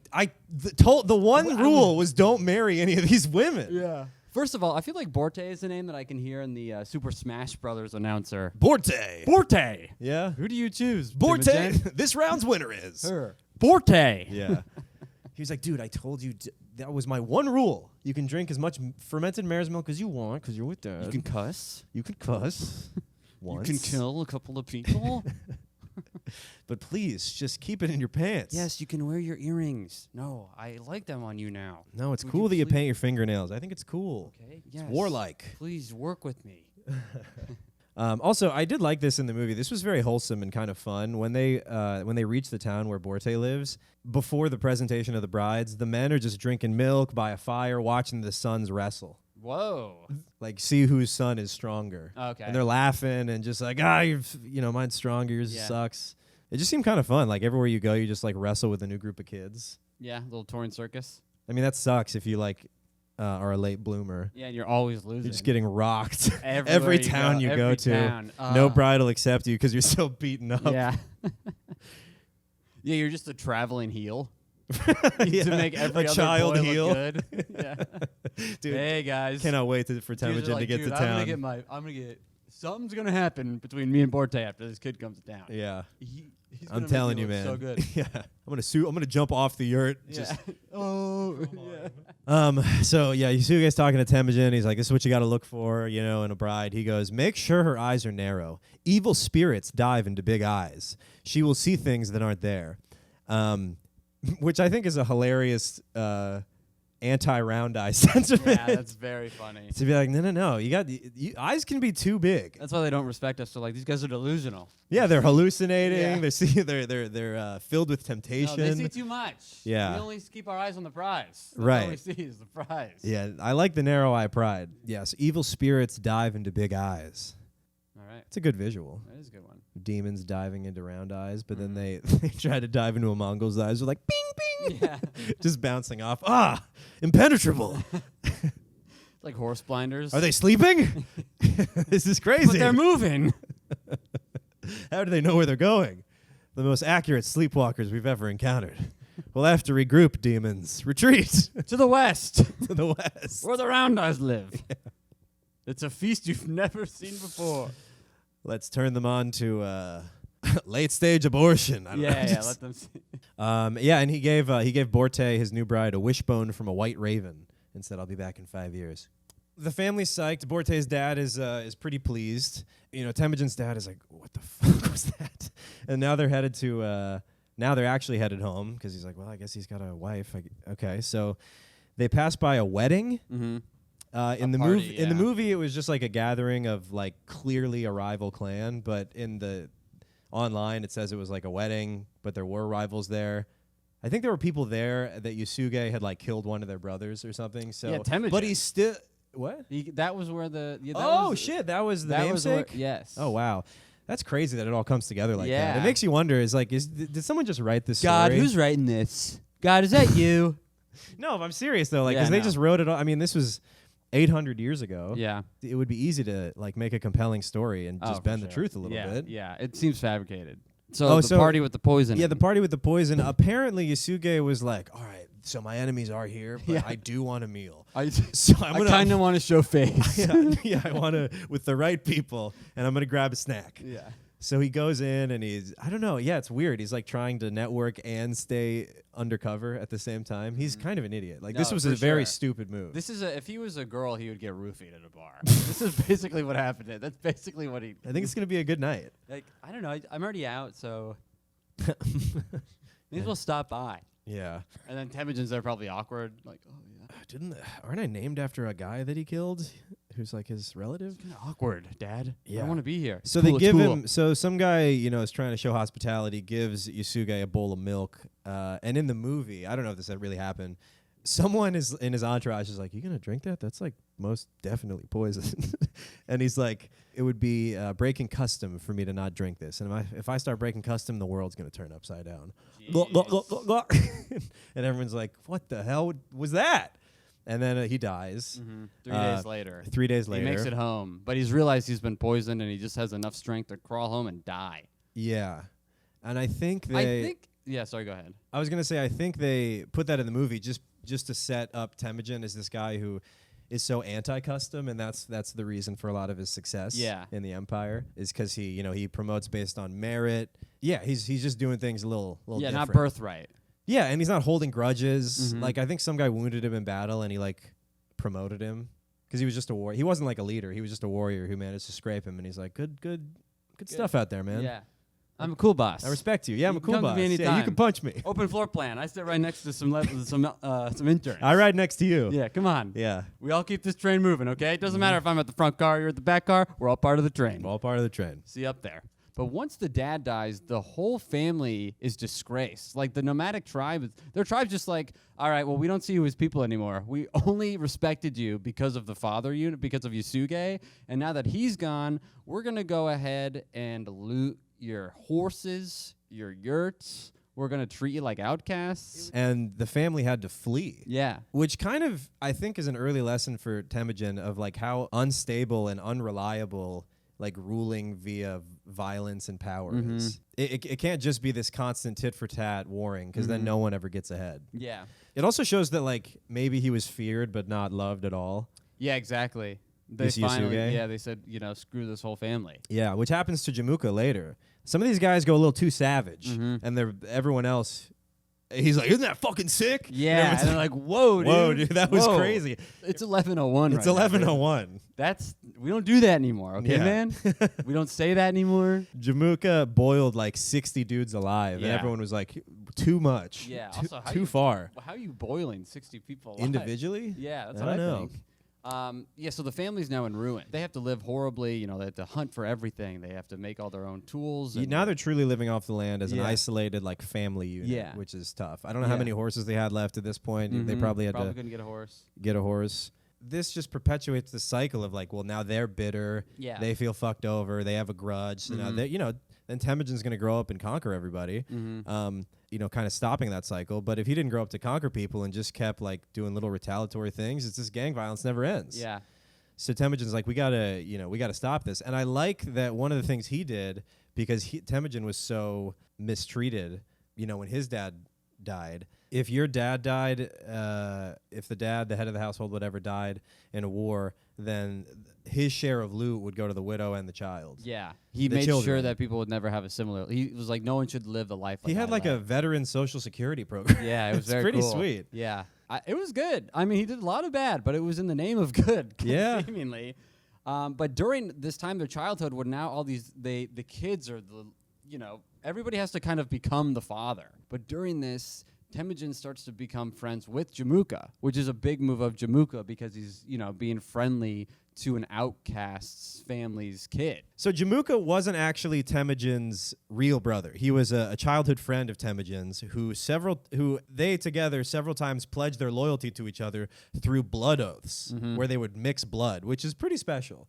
the one rule was don't marry any of these women. Yeah. First of all, I feel like Borte is the name that I can hear in the Super Smash Brothers announcer. Borte. Borte. Yeah. Who do you choose? Borte. This round's winner is her. Borte. Yeah. He's like, dude, I told you that was my one rule. You can drink as much fermented mare's milk as you want because you're with Dad. You can cuss. You can cuss. Once. You can kill a couple of people. But please, just keep it in your pants. Yes, you can wear your earrings. No, I like them on you now. No, it's cool that you paint your fingernails. I think it's cool. Okay, yes. It's warlike. Please work with me. Also, I did like this in the movie. This was very wholesome and kind of fun. When they reach the town where Borte lives, before the presentation of the brides, the men are just drinking milk by a fire, watching the sons wrestle. Whoa. Like, see whose son is stronger. Okay. And they're laughing and just like, mine's stronger, yours sucks. It just seemed kind of fun. Like, everywhere you go, you just, like, wrestle with a new group of kids. Yeah, little touring circus. I mean, that sucks if you, like, are a late bloomer. Yeah, and you're always losing. You're just getting rocked. Everywhere Every town you go to. No bride will accept you because you're so beaten up. Yeah. Yeah, you're just a traveling heel. To make every other child boy heel. Look good. Yeah. Dude, hey guys. Cannot wait for Temujin to get to town. Something's gonna happen between me and Borte after this kid comes to town. Yeah. He's I'm telling you, man. So good. Yeah. I'm gonna jump off the yurt. Yeah. Yeah. So yeah, Yusuke's talking to Temujin. He's like, "This is what you got to look for, in a bride." He goes, "Make sure her eyes are narrow. Evil spirits dive into big eyes. She will see things that aren't there." Which I think is a hilarious anti-round eye sentiment. Yeah, that's very funny. To be like, no, eyes can be too big. That's why they don't respect us. So like, these guys are delusional. Yeah, they're hallucinating. Yeah. They're filled with temptation. No, they see too much. Yeah, we only keep our eyes on the prize. That's right. all we see is the prize. Yeah, I like the narrow eye pride. Yes, evil spirits dive into big eyes. All right, it's a good visual. That is a good one. Demons diving into round eyes, but then they try to dive into a Mongol's eyes. They're like, bing, bing. Yeah. Just bouncing off. Impenetrable. Like horse blinders. Are they sleeping? This is crazy. But they're moving. How do they know where they're going? The most accurate sleepwalkers we've ever encountered. We'll have to regroup, demons. Retreat. To the west. To the west. Where the round eyes live. Yeah. It's a feast you've never seen before. Let's turn them on to late stage abortion. I don't know, let them see. And he gave Borte, his new bride, a wishbone from a white raven and said, "I'll be back in 5 years." The family's psyched. Borte's dad is pretty pleased. Temujin's dad is like, "What the fuck was that?" And now they're headed to. Now they're actually headed home because he's like, "Well, I guess he's got a wife." Okay, so they pass by a wedding. Mm-hmm. In the movie, it was just like a gathering of like clearly a rival clan, but in the online it says it was like a wedding, but there were rivals there. I think there were people there that Yusuke had like killed one of their brothers or something. So, Temujin. but he's still what? That was where the that was the namesake. Yes. Oh wow, that's crazy that it all comes together like that. Yeah. It makes you wonder: did someone just write this God, story? who's writing this? God, is that you? No, I'm serious though. Like, Yeah, because they no. just wrote it. I mean, this was 800 years ago. Yeah. It would be easy to like make a compelling story and just for bend the sure. truth a little bit. Yeah, it seems fabricated. So the party with the poison. Yeah, the party with the poison. Apparently, Yasuge was like, all right, so my enemies are here, but I do want a meal. So I kind of want to show face. I want to, with the right people, and I'm going to grab a snack. Yeah. So he goes in and I don't know. Yeah, it's weird. He's like trying to network and stay undercover at the same time. He's kind of an idiot. Like this was a very stupid move. This is if he was a girl, he would get roofied at a bar. This is basically what happened. That's basically what he. I think it's going to be a good night. Like, I don't know. I'm already out, so may as well stop by. Yeah. And then Temujin's there, probably awkward. Like, oh yeah. Aren't I named after a guy that he killed, who's like his relative? Kind of awkward, Dad. Yeah. I want to be here. So they give him. So some guy, is trying to show hospitality, gives Yasuge a bowl of milk. And in the movie, I don't know if this really happened. Someone is in his entourage is like, "You gonna drink that? That's like most definitely poison." And he's like, "It would be breaking custom for me to not drink this. And if I start breaking custom, the world's gonna turn upside down." And everyone's like, "What the hell was that?" And then he dies. 3 days later. 3 days later. He makes it home, but he's realized he's been poisoned, and he just has enough strength to crawl home and die. Yeah. And I think yeah, sorry, go ahead. I was going to say, I think they put that in the movie just to set up Temujin as this guy who is so anti-custom, and that's the reason for a lot of his success in the Empire, is because he promotes based on merit. Yeah, he's just doing things a little different. Not birthright. Yeah, and he's not holding grudges. Like, I think some guy wounded him in battle, and he, like, promoted him because he was just a warrior. He wasn't, like, a leader. He was just a warrior who managed to scrape him, and he's like, good stuff out there, man. Yeah. I'm a cool boss. I respect you. Yeah, I'm a cool come to boss. me Yeah, anytime. you can punch me. Open floor plan. I sit right next to some interns. I ride next to you. Yeah, come on. Yeah. We all keep this train moving, okay? It doesn't matter if I'm at the front car or you're at the back car. We're all part of the train. All part of the train. See you up there. But once the dad dies, the whole family is disgraced. Like the nomadic tribe, their tribe's just like, all right, well, we don't see you as people anymore. We only respected you because of the father unit, because of Yasuge. And now that he's gone, we're going to go ahead and loot your horses, your yurts. We're going to treat you like outcasts. And the family had to flee. Yeah. Which kind of, I think, is an early lesson for Temujin of like how unstable and unreliable like ruling via violence and power is. It can't just be this constant tit for tat warring, because then no one ever gets ahead. Yeah. It also shows that like maybe he was feared but not loved at all. Yeah, exactly. They Yasuge? they said, screw this whole family. Yeah, which happens to Jamukha later. Some of these guys go a little too savage, and everyone else. He's like, isn't that fucking sick? Yeah, and they're like, whoa, dude. Whoa, dude, that was crazy. It's 11:01. It's 11:01. We don't do that anymore, okay, man? We don't say that anymore. Jamukha boiled like 60 dudes alive, and Yeah. everyone was like, too much. Yeah, too, also, too far. How are you boiling 60 people alive? Individually? Yeah, that's I what I don't know. think. So the family's now in ruin. They have to live horribly. They have to hunt for everything. They have to make all their own tools. Now they're truly living off the land as an isolated like family unit, which is tough. I don't know how many horses they had left at this point. They probably had to couldn't get a horse. Get a horse. This just perpetuates the cycle of like, well, now they're bitter. Yeah. They feel fucked over. They have a grudge. So now they, then Temujin's going to grow up and conquer everybody. Kind of stopping that cycle. But if he didn't grow up to conquer people and just kept like doing little retaliatory things, it's this gang violence never ends. Yeah. So Temujin's like, we gotta stop this. And I like that one of the things he did, because Temujin was so mistreated, when his dad died. If your dad died, if the head of the household, whatever, died in a war, then his share of loot would go to the widow and the child. Yeah. He made sure that people would never have a similar. He was like, no one should live the life like he had I like led. a veteran social security program. Yeah, it was very pretty cool. sweet. Yeah. It was good. I mean, he did a lot of bad, but it was in the name of good. Yeah. Seemingly. But during this time, their childhood, when now all these, the kids are everybody has to kind of become the father. But during this, Temujin starts to become friends with Jamukha, which is a big move of Jamukha because he's, being friendly to an outcast's family's kid. So Jamukha wasn't actually Temujin's real brother. He was a childhood friend of Temujin's who they together several times pledged their loyalty to each other through blood oaths, where they would mix blood, which is pretty special.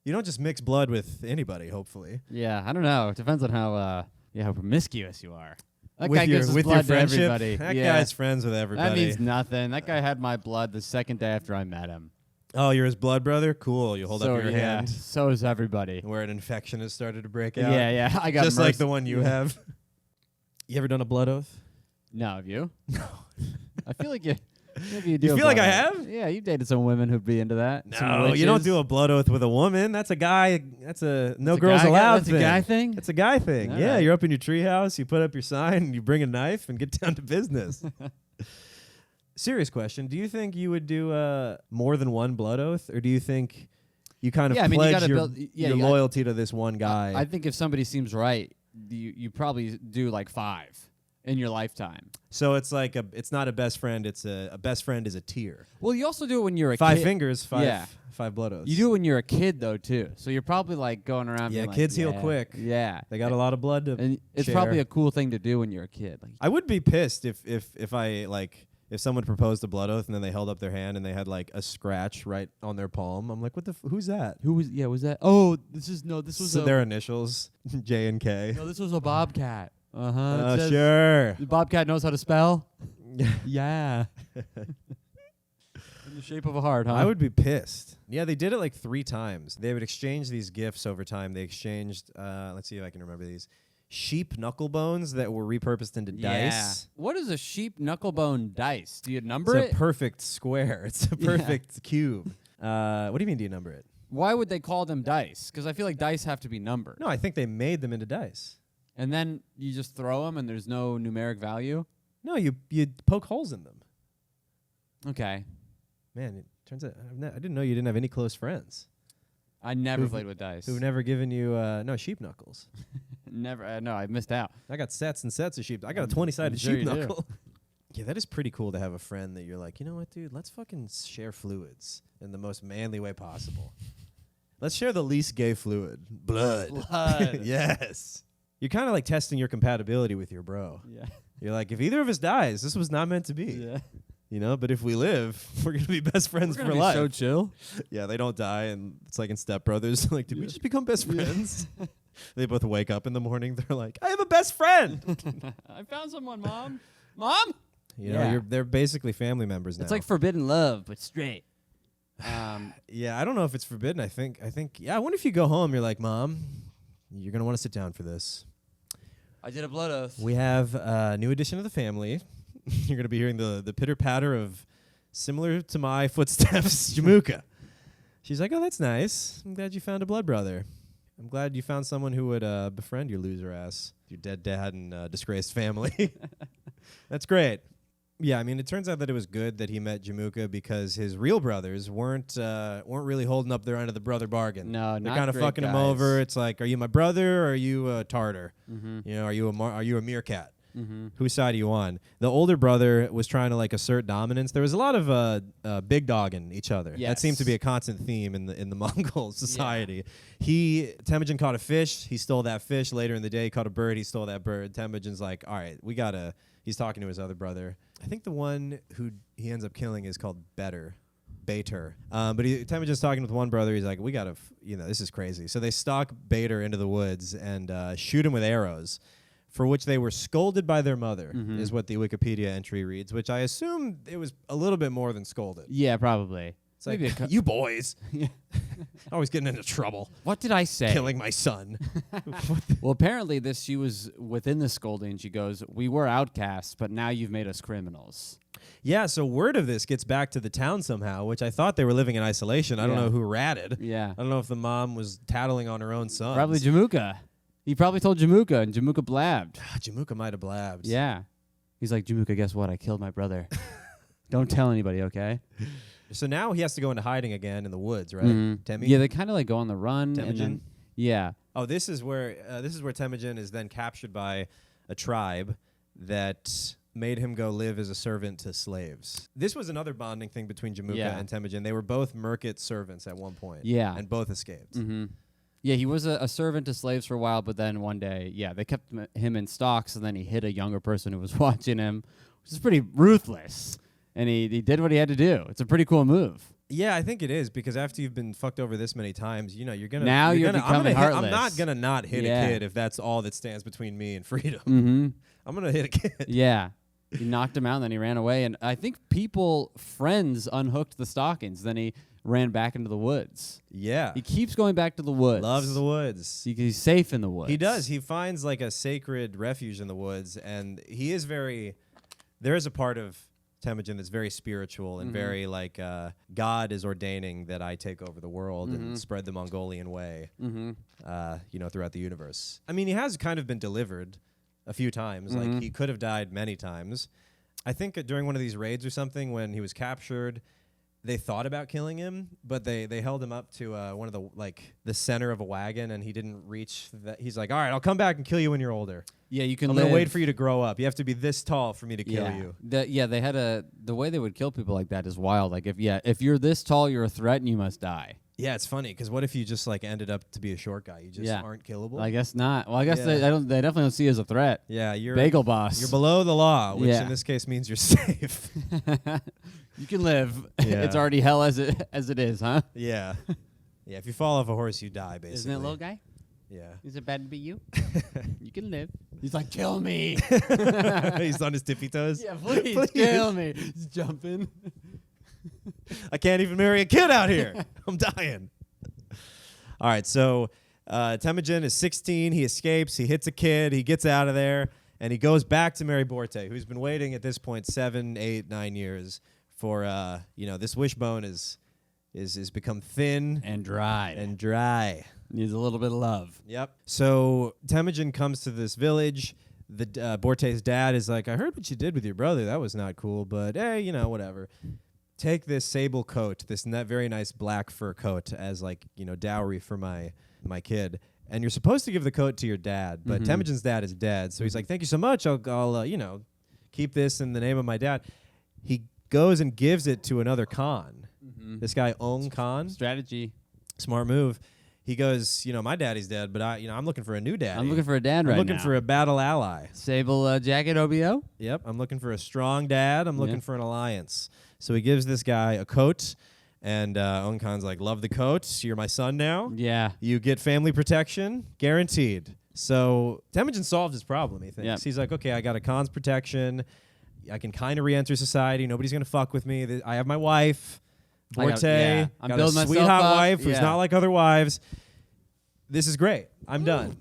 You don't just mix blood with anybody, hopefully. Yeah, I don't know. It depends on how promiscuous you are. That with guy gives his blood to friendship, everybody. That guy's friends with everybody. That means nothing. That guy had my blood the second day after I met him. Oh, you're his blood brother? Cool. You hold up your hand So is everybody. where an infection has started to break out. Yeah. I got just like the one you have. You ever done a blood oath? No, have you? No. I feel like you. Maybe you do. You a feel like blood I oath. have? Yeah, you've dated some women who'd be into that. No, you don't do a blood oath with a woman. That's a guy. That's a no girls guy, allowed that's thing. a guy thing? It's a guy thing. All Yeah, right. you're up in your treehouse. You put up your sign and you bring a knife and get down to business. Serious question. Do you think you would do more than one blood oath? Or do you think you kind of Yeah, I mean, you pledge gotta your, build- yeah, your you gotta- loyalty to this one guy? I think if somebody seems right, you probably do like 5 in your lifetime. So it's like it's not a best friend. It's a best friend is a tier. Well, you also do it when you're a 5 kid. fingers, five Yeah. 5 blood oaths. You do it when you're a kid though too. So you're probably like going around. Yeah, being kids like, heal quick. Yeah, They got a lot of blood to and it's share. probably a cool thing to do when you're a kid. Like, I would be pissed if I like if someone proposed a blood oath and then they held up their hand and they had like a scratch right on their palm. I'm like, what the who's that? who was? Yeah, was that? Oh, this was So their initials, J and K. No, this was a bobcat. Uh-huh. Sure. The bobcat knows how to spell. Yeah. In the shape of a heart, huh? I would be pissed. Yeah, they did it like 3 times. They would exchange these gifts over time. They exchanged, let's see if I can remember these, sheep knuckle bones that were repurposed into dice. What is a sheep knucklebone dice? Do you number It's it? a perfect square. It's a perfect cube. What do you mean, do you number it? Why would they call them dice? Because I feel like dice have to be numbered. No, I think they made them into dice. And then you just throw them and there's no numeric value? No, you poke holes in them. Okay. Man, it turns out I didn't know you didn't have any close friends I never played with dice. who've never given you sheep knuckles. Never. No, I missed out. I got sets and sets of sheep. I got a 20-sided sure sheep you do. knuckle. Yeah, that is pretty cool to have a friend that you're like, you know what, dude? Let's fucking share fluids in the most manly way possible. Let's share the least gay fluid, blood. Blood. Yes. You're kind of like testing your compatibility with your bro. Yeah. You're like, if either of us dies, this was not meant to be. Yeah. You know, but if we live, we're gonna be best friends We're for gonna be life. so chill. Yeah, they don't die, and it's like in Step Brothers. Like, did we just become best friends? They both wake up in the morning. They're like, I have a best friend. I found someone, Mom. Mom? You know, Yeah. they're basically family members now. It's like forbidden love, but straight. Yeah, I don't know if it's forbidden. I think. Yeah, I wonder if you go home, you're like, Mom, you're gonna want to sit down for this. I did a blood oath. We have a new addition to the family. You're gonna be hearing the pitter patter of, similar to my footsteps, Jamukha. She's like, oh, that's nice. I'm glad you found a blood brother. I'm glad you found someone who would befriend your loser ass, your dead dad and disgraced family. That's great. Yeah, I mean, it turns out that it was good that he met Jamukha because his real brothers weren't really holding up their end of the brother bargain. No, They're not kind of great fucking him guys. over. It's like, are you my brother or are you a tartar? Mm-hmm. You know, are you a meerkat? Mm-hmm. Whose side are you on? The older brother was trying to like assert dominance. There was a lot of big dogging each other. That seemed to be a constant theme in the Mongol society. Temujin caught a fish. He stole that fish. Later in the day, he caught a bird. He stole that bird. Temujin's like, all right, he's talking to his other brother. I think the one who he ends up killing is called Bater. But Temujin's talking with one brother. He's like, we gotta, this is crazy. So they stalk Bater into the woods and shoot him with arrows, for which they were scolded by their mother, is what the Wikipedia entry reads, which I assume it was a little bit more than scolded. Yeah, probably. It's like, you boys, always getting into trouble, What did I say? killing my son. Well, apparently she was within the scolding. She goes, we were outcasts, but now you've made us criminals. Yeah, so word of this gets back to the town somehow, which I thought they were living in isolation. I don't Yeah. know who ratted. Yeah. I don't know if the mom was tattling on her own son. Probably Jamukha. He probably told Jamukha, and Jamukha blabbed. Jamukha might have blabbed. Yeah. He's like, Jamukha, guess what? I killed my brother. Don't tell anybody, okay? So now he has to go into hiding again in the woods, right? Mhm. Temi? Yeah, they kind of like go on the run. Temujin? And then, yeah. Oh, this is where Temujin is then captured by a tribe that made him go live as a servant to slaves. This was another bonding thing between Jamukha Yeah. and Temujin. They were both Merkits servants at one point. Yeah. And both escaped. Mm-hmm. Yeah, he was a servant to slaves for a while, but then one day, they kept him in stocks, and then he hit a younger person who was watching him, which is pretty ruthless. And he did what he had to do. It's a pretty cool move. Yeah, I think it is, because after you've been fucked over this many times, you're gonna Now you're becoming heartless. I'm not gonna not hit Yeah. a kid if that's all that stands between me and freedom. Mm-hmm. I'm gonna hit a kid. Yeah. He knocked him out, and then he ran away. And I think friends unhooked the stockings. Then he ran back into the woods. Yeah. He keeps going back to the woods. Loves the woods. He's safe in the woods. He does. He finds like a sacred refuge in the woods, and he is very. There is a part of Temujin that's very spiritual and very like God is ordaining that I take over the world and spread the Mongolian way, throughout the universe. I mean, he has kind of been delivered a few times. Like he could have died many times. I think during one of these raids or something when he was captured, they thought about killing him, but they held him up to one of the center of a wagon, and he didn't reach that. He's like, all right, I'll come back and kill you when you're older. Yeah, you can. I'm gonna wait for you to grow up. You have to be this tall for me to kill you. They had the way they would kill people like that is wild. Like if you're this tall, you're a threat and you must die. Yeah, it's funny because what if you just like ended up to be a short guy? You just aren't killable. I guess not. Well, I guess they definitely don't see you as a threat. Yeah, you're bagel boss. You're below the law, which in this case means you're safe. You can live. Yeah. It's already hell as it is, huh? Yeah, yeah. If you fall off a horse, you die. Basically, Isn't it, little guy? Yeah. Is it bad to be you? You can live. He's like, kill me. He's on his tippy toes. Yeah, please kill me. He's jumping. I can't even marry a kid out here. I'm dying. All right, so Temujin is 16. He escapes. He hits a kid. He gets out of there, and he goes back to Mary Borte, who's been waiting at this point 7, 8, 9 years for this wishbone is become thin and dry. Needs a little bit of love. Yep. So Temujin comes to this village. The Borte's dad is like, I heard what you did with your brother. That was not cool, but hey, whatever. Take this sable coat, this very nice black fur coat as dowry for my kid. And you're supposed to give the coat to your dad, but Temujin's dad is dead. So he's like, thank you so much. I'll keep this in the name of my dad. He goes and gives it to another Khan. This guy, Ong Khan. Strategy. Smart move. He goes, my daddy's dead, but I'm looking for a new daddy. I'm looking for a dad right now. I'm looking for a battle ally. Sable jacket OBO? Yep. I'm looking for a strong dad. I'm looking for an alliance. So he gives this guy a coat, and Ong Khan's like, love the coat. You're my son now. Yeah. You get family protection, guaranteed. So Temujin solved his problem, he thinks. Yep. He's like, okay, I got a Khan's protection. I can kind of re-enter society. Nobody's going to fuck with me. I have my wife. Borte, I'm got building a myself sweetheart up. wife who's not like other wives. This is great. I'm done.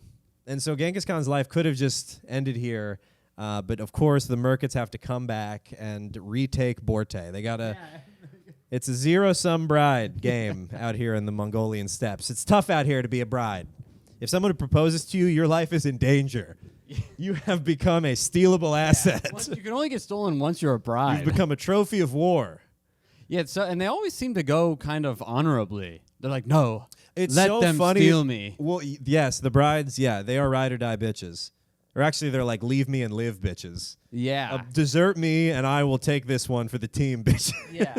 And so Genghis Khan's life could have just ended here, but of course the Merkits have to come back and retake Borte. They gotta. It's a zero-sum bride game out here in the Mongolian steppes. It's tough out here to be a bride. If someone proposes to you, your life is in danger. You have become a stealable asset. You can only get stolen once you're a bride. You've become a trophy of war. Yeah, and they always seem to go kind of honorably. They're like, no, it's let so them funny. steal me. Well, yes, the brides, they are ride or die bitches. Or actually, they're like leave me and live bitches. Yeah. Desert me and I will take this one for the team, bitches. Yeah.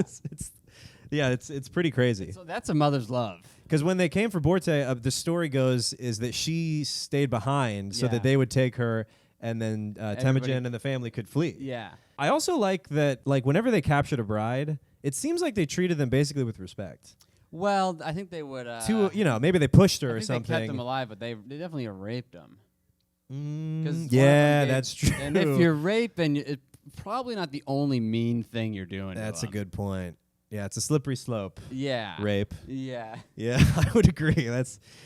it's pretty crazy. So that's a mother's love. Because when they came for Borte, the story goes is that she stayed behind so that they would take her, and then Temujin and the family could flee. Yeah. I also like that, whenever they captured a bride, it seems like they treated them basically with respect. Well, I think they would. Maybe they pushed her I or think something. They kept them alive, but they definitely raped them. That's true. And if you're raping, it's probably not the only mean thing you're doing. That's a good point. Yeah, it's a slippery slope. Yeah. Rape. Yeah. Yeah, I would agree.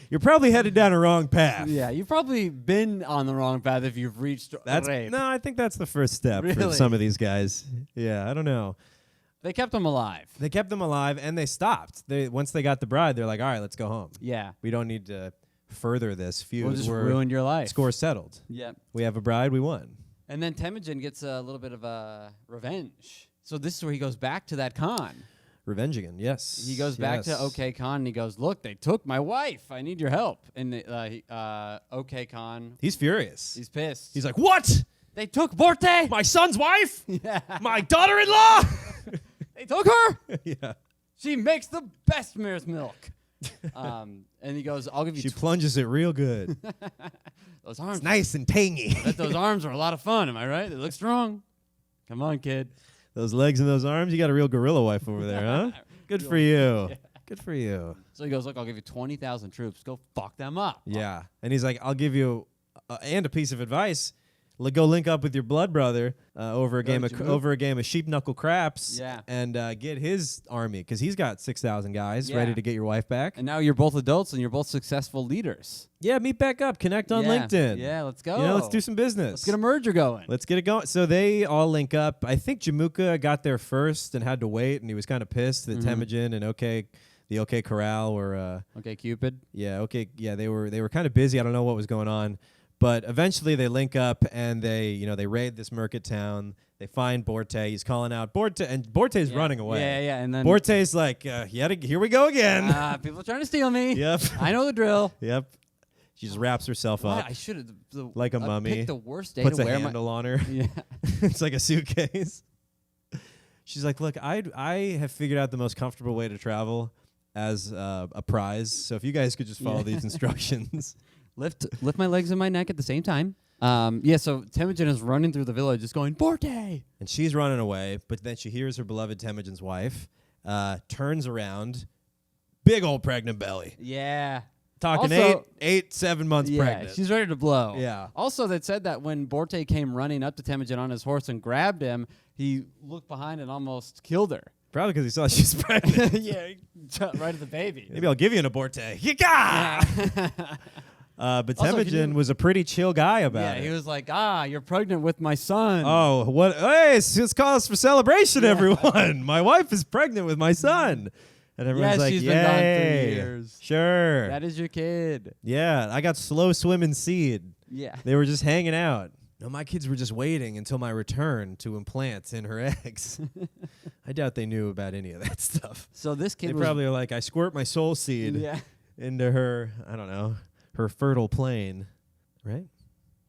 You're probably headed down a wrong path. Yeah, you've probably been on the wrong path if you've reached rape. No, I think that's the first step for Really? some of these guys. Yeah, I don't know. They kept them alive. They kept them alive, and they stopped. Once they got the bride, they're like, all right, let's go home. Yeah. We don't need to further this feud. We'll just ruin your life. Score settled. Yeah. We have a bride, we won. And then Temujin gets a little bit of revenge. So this is where he goes back to that Khan. Revenge again, yes. He goes back to OK Khan and he goes, look, they took my wife. I need your help. And OK Khan, he's furious. he's pissed. He's like, what? They took Borte. My son's wife? Yeah. My daughter-in-law? They took her. Yeah. She makes the best mare's milk. And he goes, I'll give you She plunges it real good. those arms. It's nice and tangy. Bet those arms are a lot of fun. Am I right? They look strong. Come on, kid. Those legs and those arms, you got a real gorilla wife over there, huh? Good for you. Yeah. Good for you. So he goes, look, I'll give you 20,000 troops. Go fuck them up. Yeah. And he's like, I'll give you, and a piece of advice, go link up with your blood brother over a Go game to of Jamukha. over a game of sheep knuckle craps. Yeah. And get his army because he's got 6,000 guys Yeah. ready to get your wife back. And now you're both adults and you're both successful leaders. Yeah, meet back up, connect on Yeah. LinkedIn. Yeah, let's go. Let's do some business. Let's get a merger going. Let's get it going. So they all link up. I think Jamukha got there first and had to wait, and he was kind of pissed that Temujin and the OK Corral were. Okay, Cupid. Yeah, they were kind of busy. I don't know what was going on, but eventually they link up and they raid this Merkit town. They find Borte. He's calling out Borte, and Borte's running away. Yeah, and then Borte's like, here we go again. people are trying to steal me. Yep. I know the drill. Yep. She just wraps herself Why, up I should have like a I mummy. picked the worst day Puts to a wear handle on her. Yeah. It's like a suitcase. She's like, look, I have figured out the most comfortable way to travel as a prize. So if you guys could just follow these instructions. Lift my legs and my neck at the same time. So Temujin is running through the village just going, Borte! And she's running away, but then she hears her beloved Temujin's wife, turns around, big old pregnant belly. Yeah. Talking Also- 7 months pregnant. She's ready to blow. Yeah. Also, that said that when Borte came running up to Temujin on his horse and grabbed him, he looked behind and almost killed her. Probably because he saw she's pregnant. Yeah, right at the baby. Maybe I'll give you an aborte. Yika! But Also, can Temujin you- was a pretty chill guy about it. he was like, you're pregnant with my son. Oh, what? Hey, it's cause for celebration, everyone. My wife is pregnant with my son. And everyone's like, she's yay. been gone 3 years. Sure. That is your kid. Yeah, I got slow swimming seed. Yeah. They were just hanging out. No, my kids were just waiting until my return to implant in her eggs. I doubt they knew about any of that stuff. So this kid They was probably are like, I squirt my soul seed into her, I don't know, her fertile plane. Right?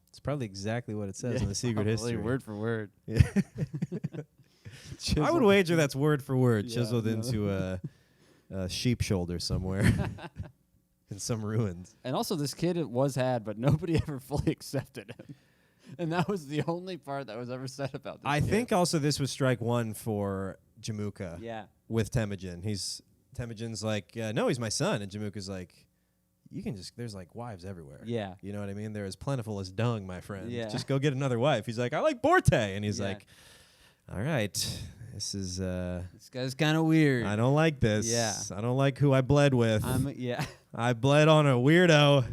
It's probably exactly what it says in the secret probably history. word for word. Yeah. I would wager that's word for word, Yeah, chiseled no. into a sheep shoulder somewhere in some ruins. And also, this kid was had, but nobody ever fully accepted him. And that was the only part that was ever said about this I kid. think also this was strike one for Jamukha Yeah. with Temujin. Temujin's like, no, he's my son. And Jamukha's like, you can just, there's like wives everywhere. Yeah. You know what I mean? They're as plentiful as dung, my friend. Yeah. Just go get another wife. He's like, I like Borte. And he's Yeah. like, all right, this is, This guy's kind of weird. I don't like this. Yeah. I don't like who I bled with. Yeah. I bled on a weirdo.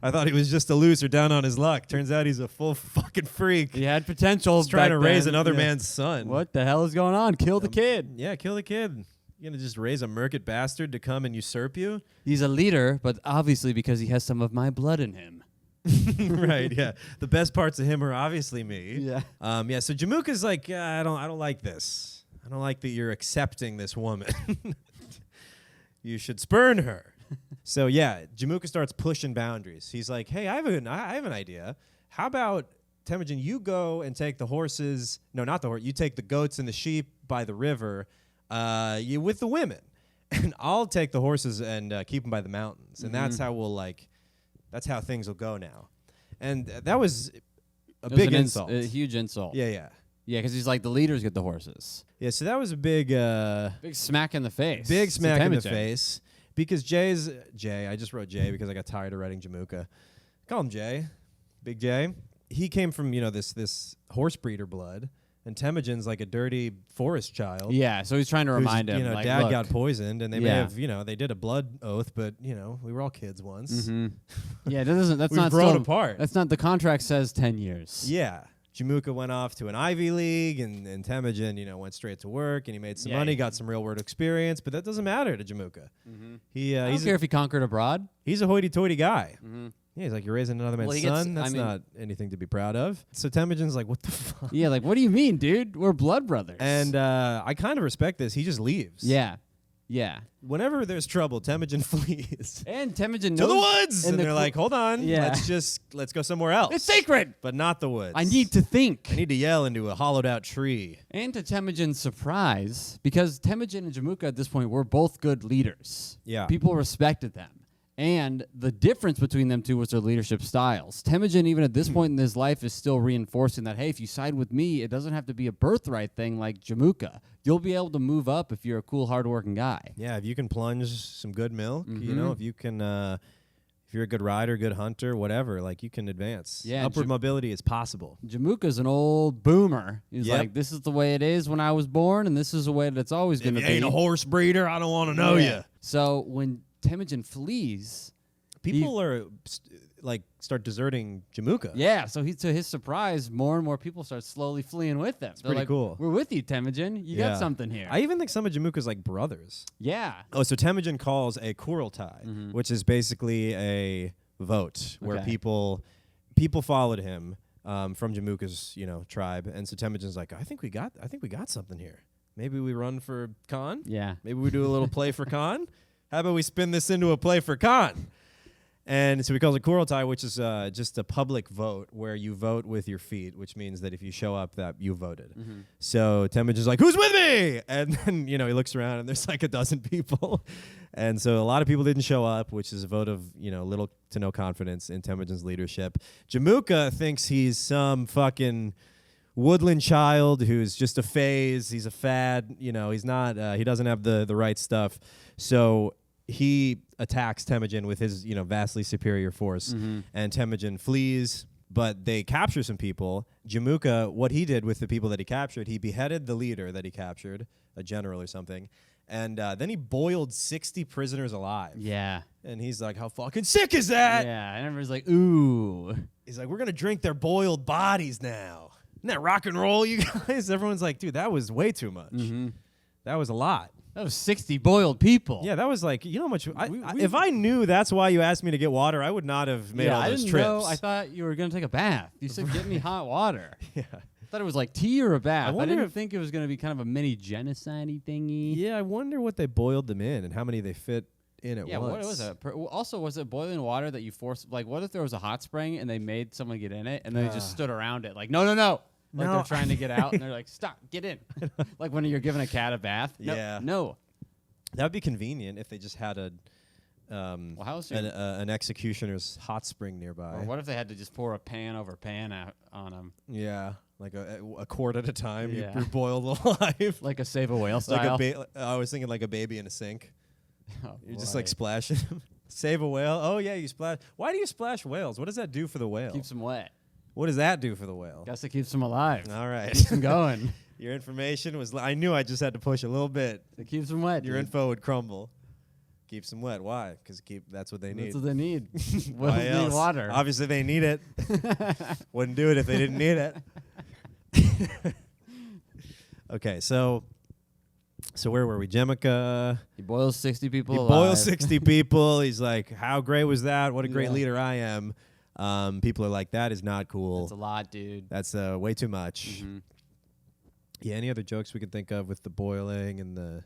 I thought he was just a loser down on his luck. Turns out he's a full fucking freak. He had potential. He's trying to back raise then. another Yeah. man's son. What the hell is going on? Kill the kid. Yeah, kill the kid. You gonna just raise a Merkit bastard to come and usurp you? He's a leader, but obviously because he has some of my blood in him. Right, yeah. The best parts of him are obviously me. Yeah. So Jamukha's like, I don't like this. I don't like that you're accepting this woman. You should spurn her. So yeah, Jamukha starts pushing boundaries. He's like, hey, I have an idea. How about Temujin, you go and take the horses. No, not the horse. You take the goats and the sheep by the river. You with the women, and I'll take the horses and keep them by the mountains. And that's how that's how things will go now. And that was a big insult. A huge insult. Yeah. Yeah, because he's like, the leaders get the horses. Yeah, so that was a big Big smack in the face. big to smack in the Temujin. face. Because Jay, I just wrote Jay because I got tired of writing Jamukha. Call him Jay. Big Jay. He came from, this horse breeder blood. And Temujin's like a dirty forest child. Yeah, so he's trying to remind him. Like, dad look, got poisoned, and they may Yeah. have, they did a blood oath, but we were all kids once. Mhm. Yeah, that's We've not grown still, apart. That's not the contract says 10 years. Yeah. Jamukha went off to an Ivy League, and Temujin, went straight to work, and he made some money, got some real world experience, but that doesn't matter to Jamukha. I don't care if he conquered abroad. He's a hoity-toity guy. Yeah, he's like, you're raising another man's Well, he gets- son? That's not anything to be proud of. So Temujin's like, what the fuck? Yeah, like, what do you mean, dude? We're blood brothers. And I kind of respect this. He just leaves. yeah. Whenever there's trouble, Temujin flees. And Temujin knows. To the woods! And the they're cl- like, hold on. Yeah. Let's go somewhere else. It's sacred. But not the woods. I need to think. I need to yell into a hollowed out tree. And to Temujin's surprise, because Temujin and Jamukha at this point were both good leaders. Yeah. People respected them. And the difference between them two was their leadership styles. Temujin, even at this point in his life, is still reinforcing that, hey, if you side with me, it doesn't have to be a birthright thing like Jamukha. You'll be able to move up if you're a cool, hardworking guy. Yeah, if you can plunge some good milk, if you can if you're a good rider, good hunter, whatever, like you can advance. Yeah, Upward mobility is possible. Jamukha's an old boomer. He's Yep. like, this is the way it is when I was born, and this is the way that it's always going to If be. you ain't a horse breeder, I don't want to know you. So when Temujin flees, People are start deserting Jamukha. yeah, so to his surprise, more and more people start slowly fleeing with him. It's pretty cool. We're with you, Temujin. You got something here. I even think some of Jamukha's like brothers. yeah. Oh, so Temujin calls a Kurultai, which is basically a vote where Okay. people followed him from Jamukha's tribe, and so Temujin's like, I think we got something here. Maybe we run for Khan. Yeah. Maybe we do a little play for Khan. How about we spin this into a play for Khan? And so he calls it Kurultai, which is just a public vote where you vote with your feet, which means that if you show up, that you voted. So Temujin's like, who's with me? And then, he looks around and there's like a dozen people. And so a lot of people didn't show up, which is a vote of, little to no confidence in Temujin's leadership. Jamukha thinks he's some fucking woodland child who's just a phase. He's a fad. He's not, he doesn't have the right stuff. So he attacks Temujin with his, vastly superior force, and Temujin flees, but they capture some people. Jamukha, what he did with the people that he captured, he beheaded the leader that he captured, a general or something, and then he boiled 60 prisoners alive. Yeah. And he's like, how fucking sick is that? Yeah. And everyone's like, ooh. He's like, we're going to drink their boiled bodies now. Isn't that rock and roll, you guys? Everyone's like, dude, that was way too much. That was a lot. That was 60 boiled people. Yeah, that was like, how much? If I knew that's why you asked me to get water, I would not have made all I those didn't trips. know. I thought you were going to take a bath. You said, get me hot water. Yeah. I thought it was like tea or a bath. I wonder didn't if- think it was going to be kind of a mini genocide-y thingy. Yeah, I wonder what they boiled them in and how many they fit in at Yeah, once. what was it? Also, was it boiling water that you forced? Like, what if there was a hot spring and they made someone get in it and then they just stood around it? Like, no. Like No. they're trying to get out and they're like, stop, get in. Like when you're giving a cat a bath. No, Yeah. No. That would be convenient if they just had Well, how soon? an executioner's hot spring nearby. Or what if they had to just pour a pan over pan out on them? Yeah, like a quart at a time. Yeah. You boil them alive. Like a save a whale Like style? I was thinking like a baby in a sink. Oh, You're just like boy. splashing them. Save a whale. Oh yeah, you splash. Why do you splash whales? What does that do for the whale? Keeps them wet. What does that do for the whale? Guess it keeps them alive. All right. Keeps them going. Your information was. I knew I just had to push a little bit. It keeps them wet. Your dude. info would crumble. Keeps them wet. Why? Because that's what they need. That's what they need. Why Whales need else? water. Obviously, they need it. Wouldn't do it if they didn't need it. Okay, so where were we? Jamukha. He boils 60 people He alive. boils 60 people. He's like, how great was that? What a great Yeah. leader I am. People are like, that is not cool. That's a lot, dude. That's way too much. Mhm. Yeah, any other jokes we could think of with the boiling and the...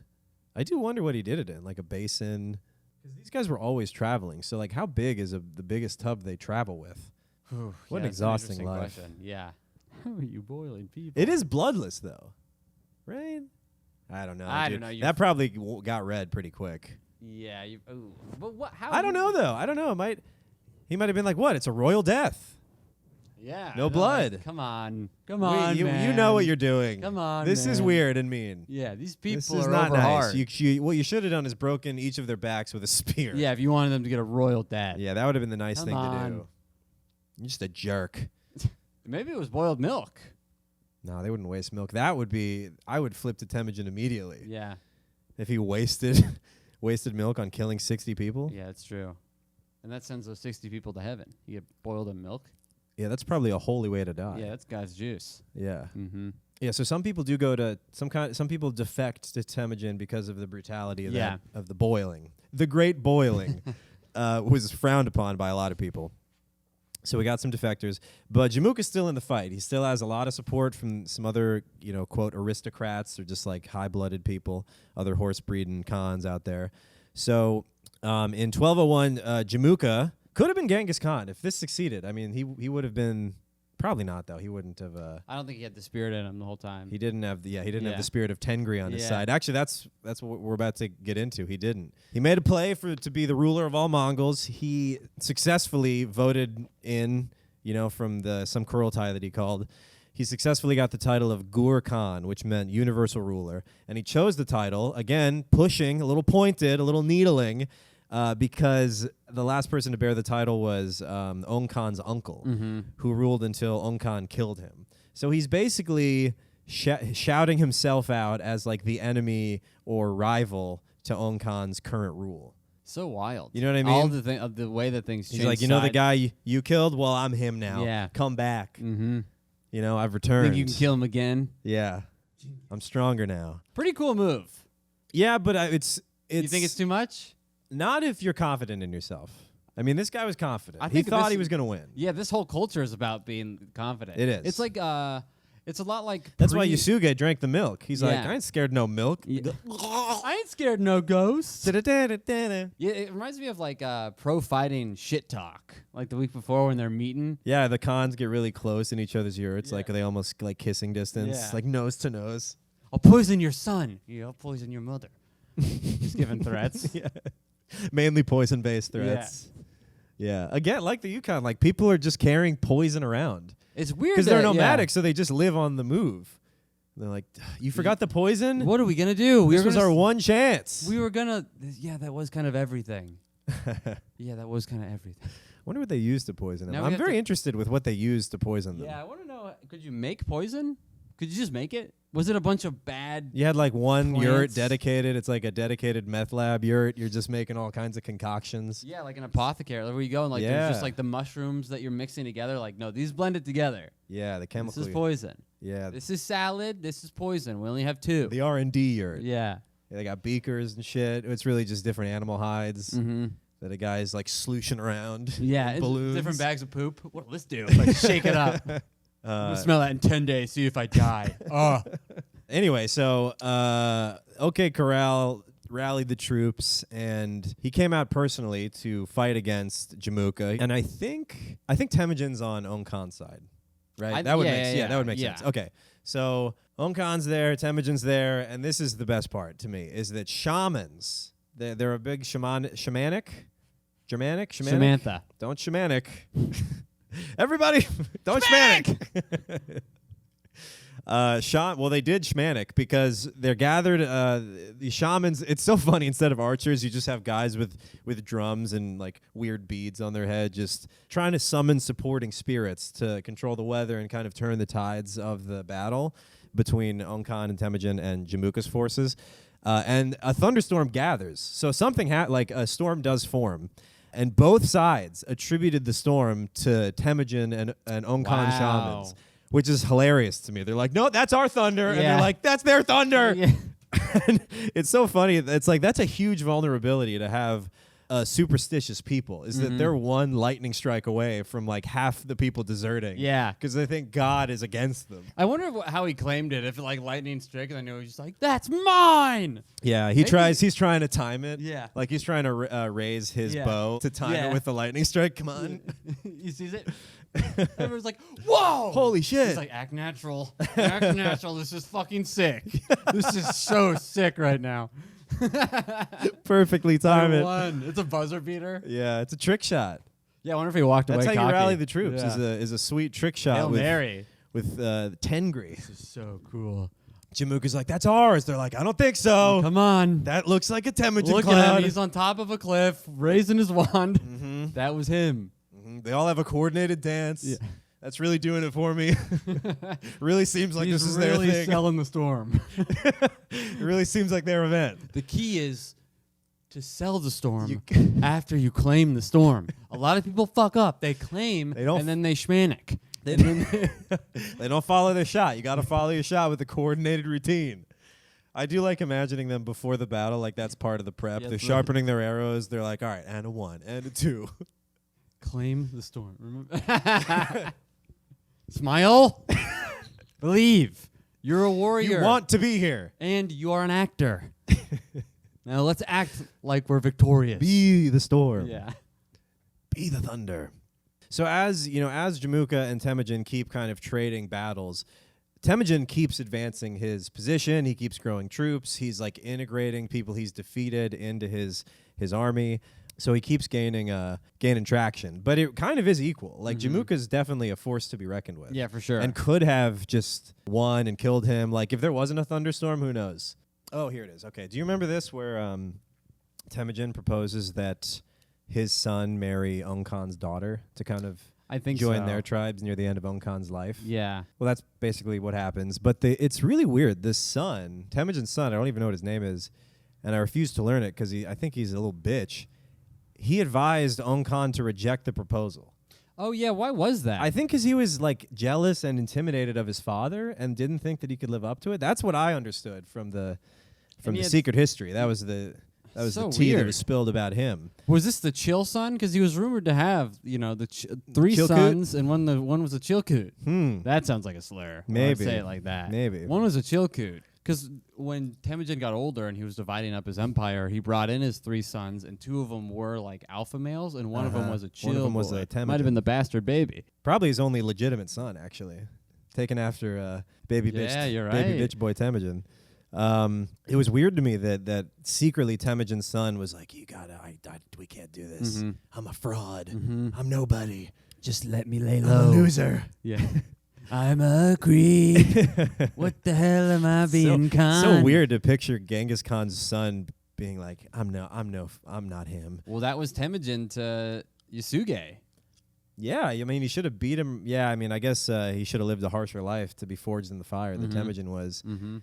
I do wonder what he did it in, like a basin. Because these guys were always traveling. So, like, how big is the biggest tub they travel with? What an Yeah, that's an exhausting interesting life. question. Yeah. How are you boiling people? It is bloodless, though. Right? I don't know. I dude. don't know. That probably got red pretty quick. Yeah. Ooh. But what? How? I don't know, though. I don't know. He might have been like, what? It's a royal death. Yeah. No blood. Like, come on. You man. know what you're doing. Come on, This is man. weird and mean. Yeah. These people This is are not over nice. hard. What you should have done is broken each of their backs with a spear. Yeah. If you wanted them to get a royal death. Yeah, that would have been the nice Come thing to on. do. You're just a jerk. Maybe it was boiled milk. No, they wouldn't waste milk. I would flip to Temujin immediately. Yeah. If he wasted milk on killing 60 people. Yeah, it's true. And that sends those 60 people to heaven. You get boiled in milk. Yeah, that's probably a holy way to die. Yeah, that's God's juice. Yeah. Mm-hmm. Yeah, so some people do go to some people defect to Temujin because of the brutality of Yeah. of the boiling. The great boiling was frowned upon by a lot of people. So we got some defectors, but Jamukha's still in the fight. He still has a lot of support from some other, quote, aristocrats or just like high-blooded people, other horse-breeding Khans out there. So in 1201, Jamukha could have been Genghis Khan if this succeeded. I mean, he would have been, probably not though. He wouldn't have. I don't think he had the spirit in him the whole time. He didn't have the have Yeah. the spirit of Tengri on his Yeah. side. Actually, that's what we're about to get into. He didn't. He made a play to be the ruler of all Mongols. He successfully voted in, from some Kurultai that he called. He successfully got the title of Gur Khan, which meant universal ruler, and he chose the title again, pushing a little pointed, a little needling. because the last person to bear the title was Ong Khan's uncle, who ruled until Ong Khan killed him. So he's basically shouting himself out as like the enemy or rival to Ong Khan's current rule. So wild. You know what I mean? All the way that things change. He's like, you know the guy you killed? Well, I'm him now. Yeah. Come back. Mm-hmm. You know, I've returned. Think you can kill him again? Yeah. I'm stronger now. Pretty cool move. Yeah, but it's You think it's too much? not if you're confident in yourself. I mean, this guy was confident. I He think thought this- he was going to win. Yeah, this whole culture is about being confident. It is. It's like it's a lot like That's why Yusuke drank the milk. He's like, Yeah. I ain't scared of no milk. Yeah. I ain't scared no ghosts. Da-da-da-da-da. Yeah, it reminds me of like pro fighting shit talk, like the week before when they're meeting. Yeah, the Khans get really close in each other's yurts. Yeah. Like, they almost like kissing distance, Yeah. like nose to nose. I'll poison your son. Yeah, I'll poison your mother. Just giving threats. Yeah. Mainly poison-based threats. Yeah. Again, like the Yukon, like people are just carrying poison around. It's weird Because they're that- nomadic, so they just live on the move. They're like, you forgot the poison? What are we gonna do? This was our one chance. We were gonna. Yeah, that was kind of everything. Yeah, that was kind of everything. Wonder what they used to poison them. Now we I'm have very to- interested with what they used to poison them. Yeah, I want to know. Could you make poison? Could you just make it? Was it a bunch of bad? You had like one yurt Plants. dedicated. It's like a dedicated meth lab yurt. You're just making all kinds of concoctions. Yeah, like an apothecary. Where you go and like there's Yeah. just like the mushrooms that you're mixing together. Like no, these blended together. Yeah, the chemical. This is poison. Yeah, This is salad. This is poison. We only have two. the R&D yurt. Yeah. Yeah, they got beakers and shit. It's really just different animal hides Mm-hmm. that a guy's like slooshing around. Yeah. It's balloons. different bags of poop. What'll this do? Like shake it up. I'm gonna smell that in 10 days. See if I die. Oh. Anyway, so OK Corral rallied the troops, and he came out personally to fight against Jamukha. And I think Temujin's on Ong Khan's side, right? That would make sense. Okay, so Ong Khan's there, Temujin's there, and this is the best part to me is that shamans. They're a big Germanic. Samantha. Don't shamanic. Everybody, don't shamanic. Well, they did shamanic because they're gathered. The shamans. It's so funny. Instead of archers, you just have guys with drums and like weird beads on their head, just trying to summon supporting spirits to control the weather and kind of turn the tides of the battle between Ong Khan and Temujin and Jamukha's forces. And a thunderstorm gathers. So something like a storm does form. And both sides attributed the storm to Temujin and Ong Khan shamans, which is hilarious to me. They're like, no, that's our thunder. And they're like, that's their thunder. Yeah. And it's so funny. It's like that's a huge vulnerability to have superstitious people, is that they're one lightning strike away from like half the people deserting. Yeah. Because they think God is against them. I wonder how he claimed it. If like lightning struck, and I know he's just like, that's mine. Yeah, he's trying to time it. Yeah. Like he's trying to raise his bow to time it with the lightning strike. Come on. You sees it? Everyone's like, whoa! Holy shit. He's like, act natural. Act natural. This is fucking sick. This is so sick right now. Perfectly time I it. won. It's a buzzer beater. Yeah, it's a trick shot. Yeah, I wonder if he walked That's away how you cocky. rally the troops. Yeah. Is a sweet trick shot Hail with Mary. Tengri. This is so cool. Jamukha's like, that's ours. They're like, I don't think so. Come on. That looks like a Temujin Look cloud. at him. He's on top of a cliff, raising his wand. Mm-hmm. That was him. Mm-hmm. They all have a coordinated dance. Yeah. That's really doing it for me. Really seems like He's this is really their thing. selling the storm. It really seems like their event. The key is to sell the storm You- after you claim the storm. A lot of people fuck up. They claim They don't and then they schmanic. They don't follow their shot. You got to follow your shot with a coordinated routine. I do like imagining them before the battle, like that's part of the prep. Yeah, They're it's sharpening their arrows. They're like, all right, and a 1, and a 2. Claim the storm. Remember? Smile. Believe. You're a warrior. You want to be here. and you are an actor. Now let's act like we're victorious. Be the storm. Yeah. Be the thunder. So as Jamukha and Temujin keep kind of trading battles, Temujin keeps advancing his position. He keeps growing troops. He's like integrating people he's defeated into his army. So he keeps gaining traction. But it kind of is equal. Like Jamukha's definitely a force to be reckoned with. Yeah, for sure. And could have just won and killed him. Like if there wasn't a thunderstorm, who knows? Oh, here it is. Okay. Do you remember this where Temujin proposes that his son marry Ung Khan's daughter to kind of I think join so. their tribes near the end of Ung Khan's life. Yeah. Well, that's basically what happens. But it's really weird. This son, Temujin's son, I don't even know what his name is, and I refuse to learn it because I think he's a little bitch. He advised Ung Khan to reject the proposal. Oh, yeah. Why was that? I think because he was like jealous and intimidated of his father and didn't think that he could live up to it. That's what I understood from the secret history. That was the So tea that weird. was spilled about him. Was this the Chill son? Because he was rumored to have, the three Chilkoot? sons, and one was a Chilkoot. Hmm. That sounds like a slur. Maybe. Say it like that. Maybe. One was a Chilkoot. Because when Temujin got older and he was dividing up his empire, he brought in his 3 sons, and 2 of them were like alpha males, and one of them was a Chill. One of them was boy. a Temujin. Might have been the bastard baby. Probably his only legitimate son, actually, taken after baby you're baby right. bitch boy Temujin. It was weird to me that secretly Temujin's son was like, we can't do this. Mhm. I'm a fraud. Mhm. I'm nobody. Just let me lay I'm a loser. Yeah. I'm a creep. What the hell am I being So weird to picture Genghis Khan's son being like, I'm not him. Well, that was Temujin to Yasuge. Yeah, I mean, he should have beat him. Yeah, I mean, I guess he should have lived a harsher life to be forged in the fire that Temujin was. Mm-hmm.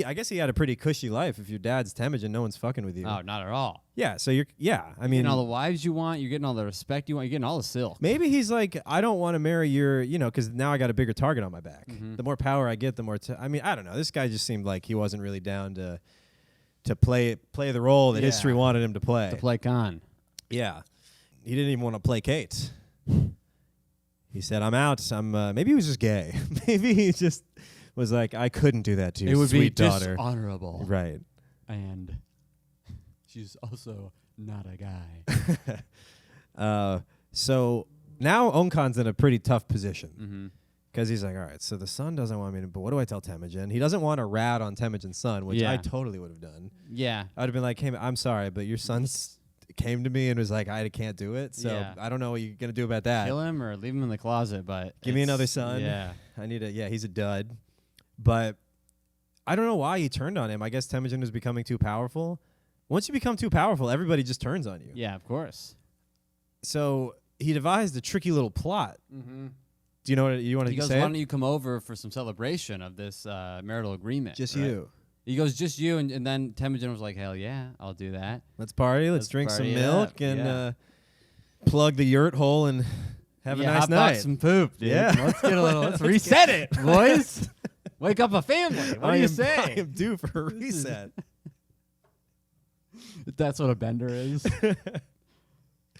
I guess he had a pretty cushy life. If your dad's Temujin, no one's fucking with you. Oh, not at all. Yeah, so I mean, You're getting all the wives you want. You're getting all the respect you want. You're getting all the silk. maybe he's like, I don't want to marry your, because now I got a bigger target on my back. Mhm. The more power I get, the more. I mean, I don't know. This guy just seemed like he wasn't really down to play the role that Yeah. history wanted him to play. To play Khan. Yeah, he didn't even want to placate. He said, "I'm out. Maybe he was just gay. Maybe he just was like, I couldn't do that to your It would sweet be daughter. dishonorable. Right. And she's also not a guy. So now Ung Khan's in a pretty tough position Mm-hmm. because he's like, all right, so the son doesn't want me to, but what do I tell Temujin? He doesn't want to rat on Temujin's son, which Yeah. I totally would have done. Yeah. I would have been like, hey, I'm sorry, but your son came to me and was like, I can't do it, so Yeah. I don't know what you're going to do about that. Kill him or leave him in the closet, but Give me it's- another son. Yeah. I need he's a dud. But I don't know why he turned on him. I guess Temujin was becoming too powerful. Once you become too powerful, everybody just turns on you. Yeah, of course. So he devised a tricky little plot. Mm-hmm. Do you know what you want He to goes, say? why it? don't you come over for some celebration of this marital agreement? Just right? you. He goes, just you. And then Temujin was like, hell yeah, I'll do that. Let's party. Let's drink party some it milk up, and yeah. plug the yurt hole and have a nice hot night. box some poop, dude. Yeah. Let's get a little, let's reset it, boys. Wake up a family. What do you I say? am due for a reset. That's what a bender is.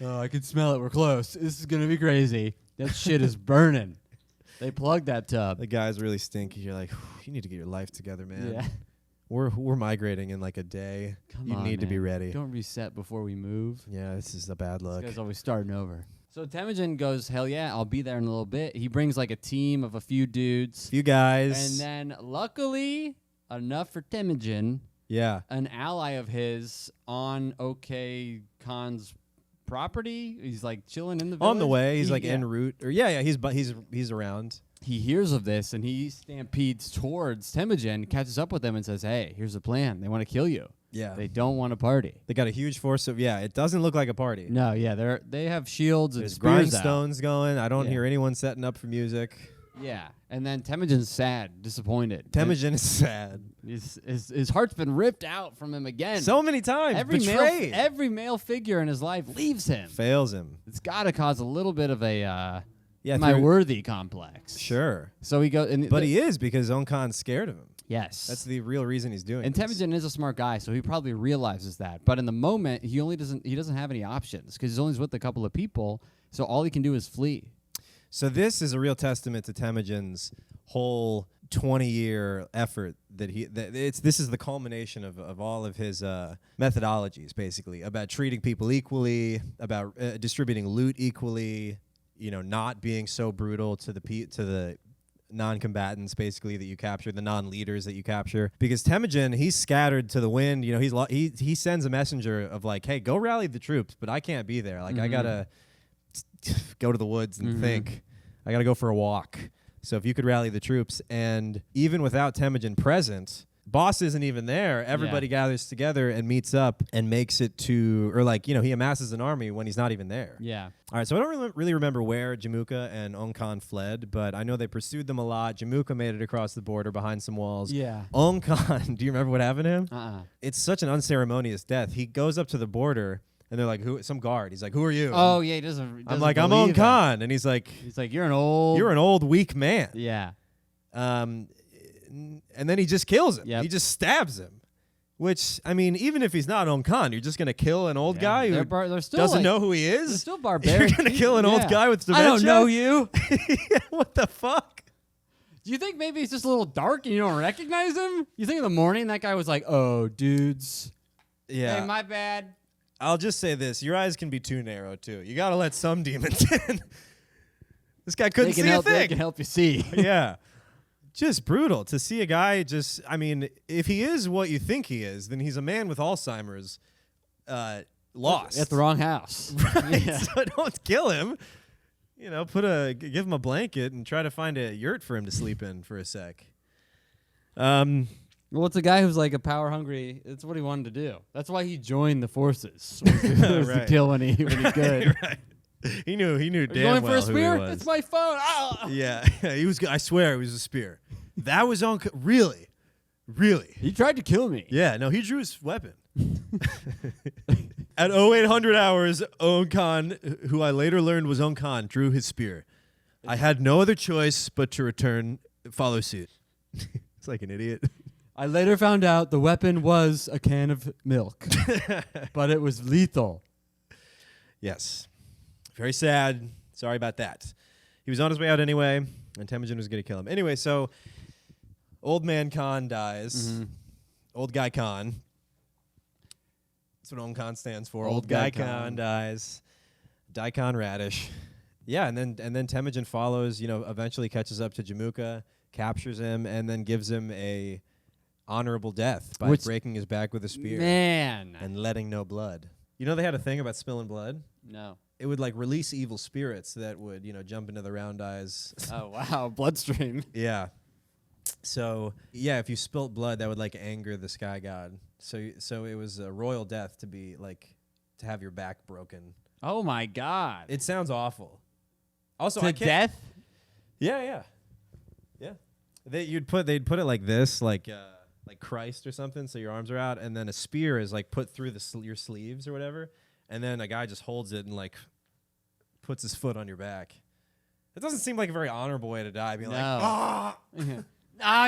Oh, I can smell it. We're close. This is going to be crazy. That shit is burning. They plugged that tub. The guy's really stinky. You're like, you need to get your life together, man. Yeah. We're migrating in like a day. Come You on, need to be man. ready. Don't reset before we move. Yeah, this is a bad This look. guy's always starting over. So Temujin goes, hell yeah, I'll be there in a little bit. He brings like a team of a few dudes. You guys. And then luckily, enough for Temujin, Yeah. an ally of his on OK Khan's property. He's like chilling in the village. On the way, he's like yeah. en route. Or he's around. He hears of this and he stampedes towards Temujin, catches up with them and says, hey, here's the plan. They want to kill you. Yeah. They don't want to party. They got a huge force of it doesn't look like a party. No, yeah, they have shields and There's spears out. grindstones going. I don't Yeah. hear anyone setting up for music. Yeah, and then Temujin's sad, disappointed. Temujin is sad. His heart's been ripped out from him again. So many times. Betrayed. Every male figure in his life leaves him. Fails him. It's got to cause a little bit of a Yeah, my through- worthy complex. Sure. So he goes, But he is because Ung Khan's scared of him. yes, That's the real reason he's doing and this. Temujin is a smart guy, so he probably realizes that. But in the moment, he doesn't have any options because he's only with a couple of people. So all he can do is flee. So this is a real testament to Temujin's whole 20-year effort this is the culmination of all of his methodologies, basically, about treating people equally, about distributing loot equally, not being so brutal to the non-combatants, basically, that you capture, the non-leaders that you capture. Because Temujin, he's scattered to the wind. He sends a messenger of like, hey, go rally the troops, but I can't be there. Like, I gotta go to the woods and think. I gotta go for a walk. So if you could rally the troops, and even without Temujin present, boss isn't even there. Everybody gathers together and meets up and makes it to, or like, he amasses an army when he's not even there. Yeah. All right, so I don't really remember where Jamukha and Ong Khan fled, but I know they pursued them a lot. Jamukha made it across the border behind some walls. Yeah. Ong Khan, do you remember what happened to him? It's It's such an unceremonious death. He goes up to the border, and they're like, "Who?" Some guard. He's like, "Who are you?" Oh yeah, he doesn't. I'm like, "I'm Ong Khan," and he's like, "You're an old weak man." Yeah. And then he just kills him. Yep. He just stabs him. Which, I mean, even if he's not Ong Khan, you're just going to kill an old guy who they're still doesn't know who he They're is? still barbarian. You're going to kill an old guy with dementia? I don't know you. What the fuck? Do you think maybe he's just a little dark and you don't recognize him? You think in the morning that guy was like, "Oh, dudes. Yeah. Hey, my bad." I'll just say this. Your eyes can be too narrow, too. You got to let some demons in. This guy couldn't see a thing. They can help you see. Yeah. Just brutal to see a guy if he is what you think he is, then he's a man with Alzheimer's lost. At the wrong house. Right. Yeah. So don't kill him. Give him a blanket and try to find a yurt for him to sleep in for a sec. Well, it's a guy who's like a power hungry. It's what he wanted to do. That's why he joined the forces. Was to Right. kill when he could. Right. He knew Are you damn going for well a spear? who he was. It's my phone. Ah! Yeah, he was. I swear, it was a spear. That was on. Really. He tried to kill me. Yeah. No, he drew his weapon. At 0800 hours, Ong Khan, who I later learned was Ong Khan, drew his spear. I had no other choice but to follow suit. It's like an idiot. I later found out the weapon was a can of milk, but it was lethal. Yes. Very sad. Sorry about that. He was on his way out anyway, and Temujin was going to kill him. Anyway, so old man Khan dies. Mm-hmm. Old guy Khan. That's what Ong Khan stands for. Old Old guy guy Khan. Khan dies. Daikon Radish. Yeah, and then Temujin follows, eventually catches up to Jamukha, captures him, and then gives him a honorable death by breaking his back with a spear. Man. And letting no blood. They had a thing about spilling blood? No. It would release evil spirits that would, jump into the round eyes. Oh, wow. Bloodstream. Yeah. So, yeah, if you spilt blood, that would anger the sky god. So it was a royal death to be to have your back broken. Oh, my God. It sounds awful. Also, To death? Yeah. They'd put it like this, like Christ or something, so your arms are out, and then a spear is put through your sleeves or whatever, and then a guy just holds it and puts his foot on your back. It doesn't seem like a very honorable way to die. Being ah,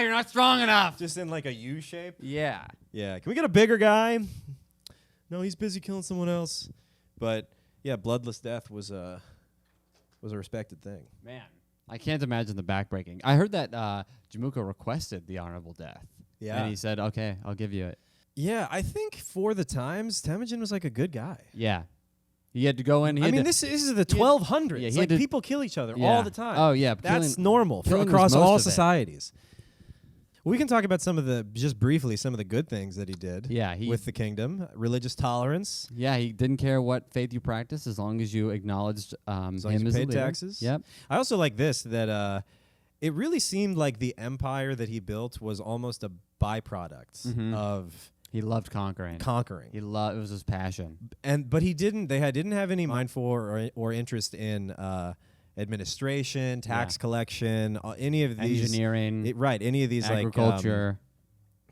you're not strong enough. just in a U shape. Yeah. Yeah. Can we get a bigger guy? No, he's busy killing someone else. But yeah, bloodless death was a respected thing. Man. I can't imagine the backbreaking. I heard that Jamukha requested the honorable death. Yeah. And he said, "Okay, I'll give you it." Yeah, I think for the times, Temujin was a good guy. Yeah. He had to go in. This is the 1200s. Yeah, he had to- people kill each other Yeah. all the time. Oh, yeah. That's normal killing was across most all of it. societies. We can talk about some of the good things that he did. Yeah, with the kingdom, religious tolerance. Yeah, he didn't care what faith you practiced as long as you acknowledged As long him as you as a paid leader. taxes. Yep. I also like this that it really seemed like the empire that he built was almost a byproduct Mhm. of He loved conquering. conquering. It was his passion. But he didn't. Didn't have any mindful or interest in administration, tax collection, any of these Engineering, any of these agriculture.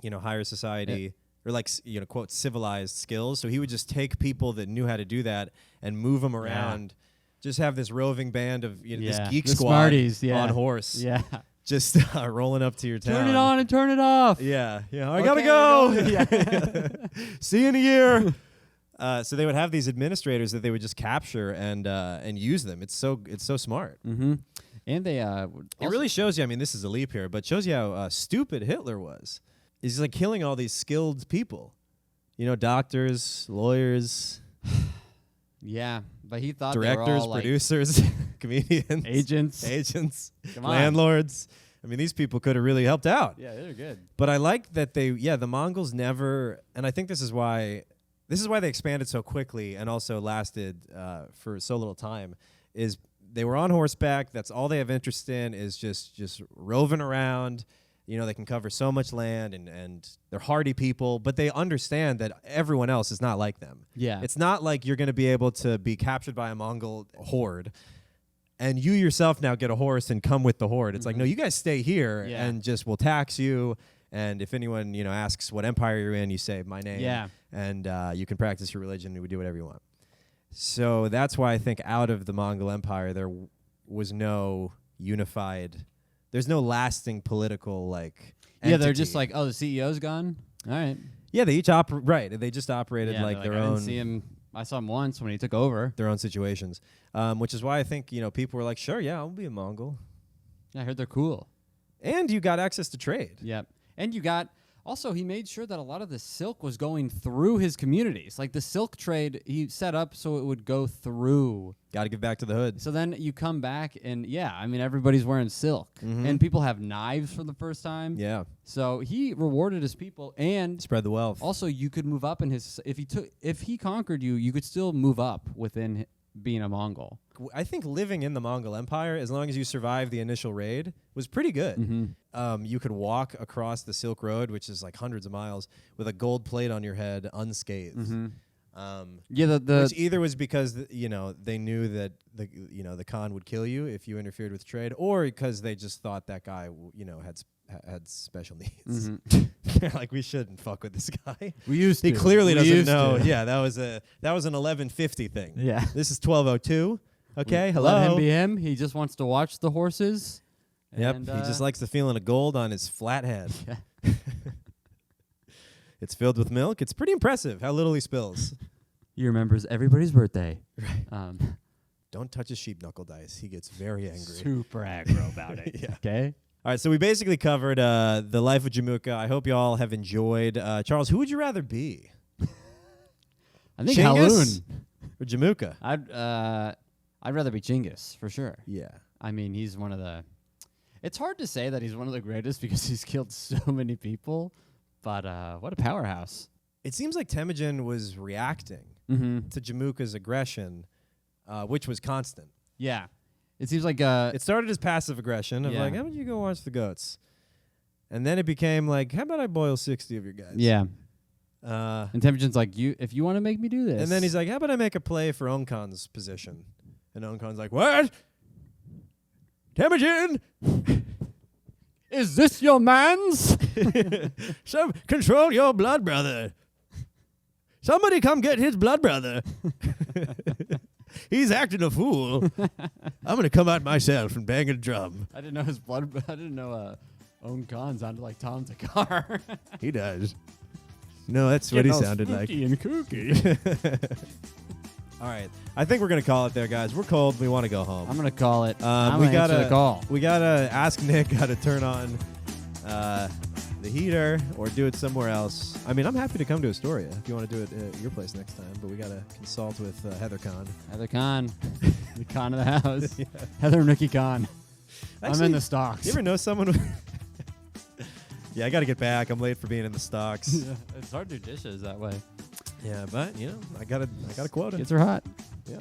higher society or quote civilized skills. So he would just take people that knew how to do that and move them around. Just have this roving band of this geek The squad Smarties, on horse, Yeah. just rolling up to your town. Turn it on and turn it off. Yeah. I Okay, gotta go. we're going. See you in a year. So they would have these administrators that they would just capture and use them. It's so smart. Mm-hmm. And they It really shows you. I mean, this is a leap here, but shows you how stupid Hitler was. He's killing all these skilled people. Doctors, lawyers, Yeah, but he thought directors, they were all producers, comedians, agents. Come on. landlords. I mean, these people could have really helped out. Yeah, they're good. But I like that the Mongols never, and I think this is why they expanded so quickly and also lasted for so little time, is they were on horseback. That's all they have interest in is just roving around, they can cover so much land, and they're hardy people, but they understand that everyone else is not like them. Yeah. It's not like you're going to be able to be captured by a Mongol horde and you yourself now get a horse and come with the horde. It's like, no, you guys stay here and just we'll tax you. And if anyone, asks what empire you're in, you say my name. Yeah. And you can practice your religion and we do whatever you want. So that's why I think out of the Mongol Empire, there was no unified, there's no lasting political, entity. Yeah, they're just like, oh, the CEO's gone? All right. Yeah, they each they just operated their I own. didn't see him. I saw him once when he took over. Their own situations, which is why I think, people were like, sure, yeah, I'll be a Mongol. Yeah, I heard they're cool. And you got access to trade. Yep. And you got, also he made sure that a lot of the silk was going through his communities. Like the silk trade, he set up so it would go through. Got to give back to the hood. So then you come back and everybody's wearing silk. And people have knives for the first time. Yeah. So he rewarded his people and spread the wealth. Also, you could move up in his, if he conquered you, you could still move up within being a Mongol. I think living in the Mongol Empire, as long as you survived the initial raid, was pretty good. You could walk across the Silk Road, which is like hundreds of miles, with a gold plate on your head, unscathed. Which either was because they knew that the Khan would kill you if you interfered with trade, or because they just thought that guy had special needs. They're like, we shouldn't fuck with this guy. We used to. He clearly doesn't know. Yeah, that was an 1150 thing. Yeah. This is 1202. Okay, hello. Let him be him. He just wants to watch the horses. Yep. And, he just likes the feeling of gold on his flat head. Yeah. It's filled with milk. It's pretty impressive how little he spills. He remembers everybody's birthday. Right. Don't touch his sheep knuckle dice. He gets very angry. Super aggro about it. Yeah. Okay. All right, so we basically covered the life of Jamukha. I hope you all have enjoyed. Charles, who would you rather be? I think Genghis Haloon. or Jamukha? I'd rather be Genghis, for sure. Yeah. I mean, he's one of the... It's hard to say that he's one of the greatest because he's killed so many people, but what a powerhouse. It seems like Temujin was reacting to Jamukha's aggression, which was constant. Yeah. It seems like... it started as passive aggression of like, how about you go watch the goats? And then it became like, how about I boil 60 of your guys? Yeah. And Temujin's like, if you want to make me do this. And then he's like, how about I make a play for Onkan's position? And Onkan's like, what? Temujin! Is this your man's? Control your blood brother. Somebody come get his blood brother. He's acting a fool. I'm going to come out myself and bang a drum. I didn't know Own Khan sounded like Tom Takar. He does. No, that's what he sounded like. And kooky. All right. I think we're going to call it there, guys. We're cold. We want to go home. I'm going to call it. We answer the call. We got to ask Nick how to turn on the heater or do it somewhere else. I mean, I'm happy to come to Astoria if you want to do it at your place next time, but we got to consult with Heather Khan. Heather Khan. The Khan of the house. Yeah. Heather and Ricky Khan. Actually, I'm in the stocks. You ever know someone... Yeah, I got to get back. I'm late for being in the stocks. Yeah, it's hard to do dishes that way. Yeah, but I got a quota. Kids are hot. Yeah.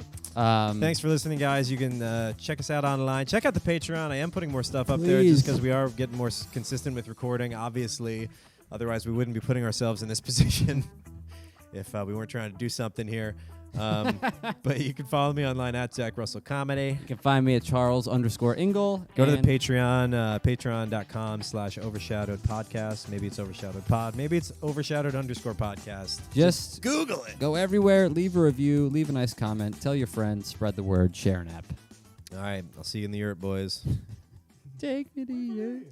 Thanks for listening, guys. You can check us out online. Check out the Patreon. I am putting more stuff up there just because we are getting more consistent with recording. Obviously, otherwise we wouldn't be putting ourselves in this position if we weren't trying to do something here. But you can follow me online at Zach Russell Comedy. You can find me at Charles_Ingle. Go to the Patreon, patreon.com/overshadowed podcast. Maybe it's overshadowed pod. Maybe it's overshadowed_podcast. Just Google it. Go everywhere. Leave a review. Leave a nice comment. Tell your friends. Spread the word. Share an app. All right. I'll see you in the yurt, boys. Take me to the yurt.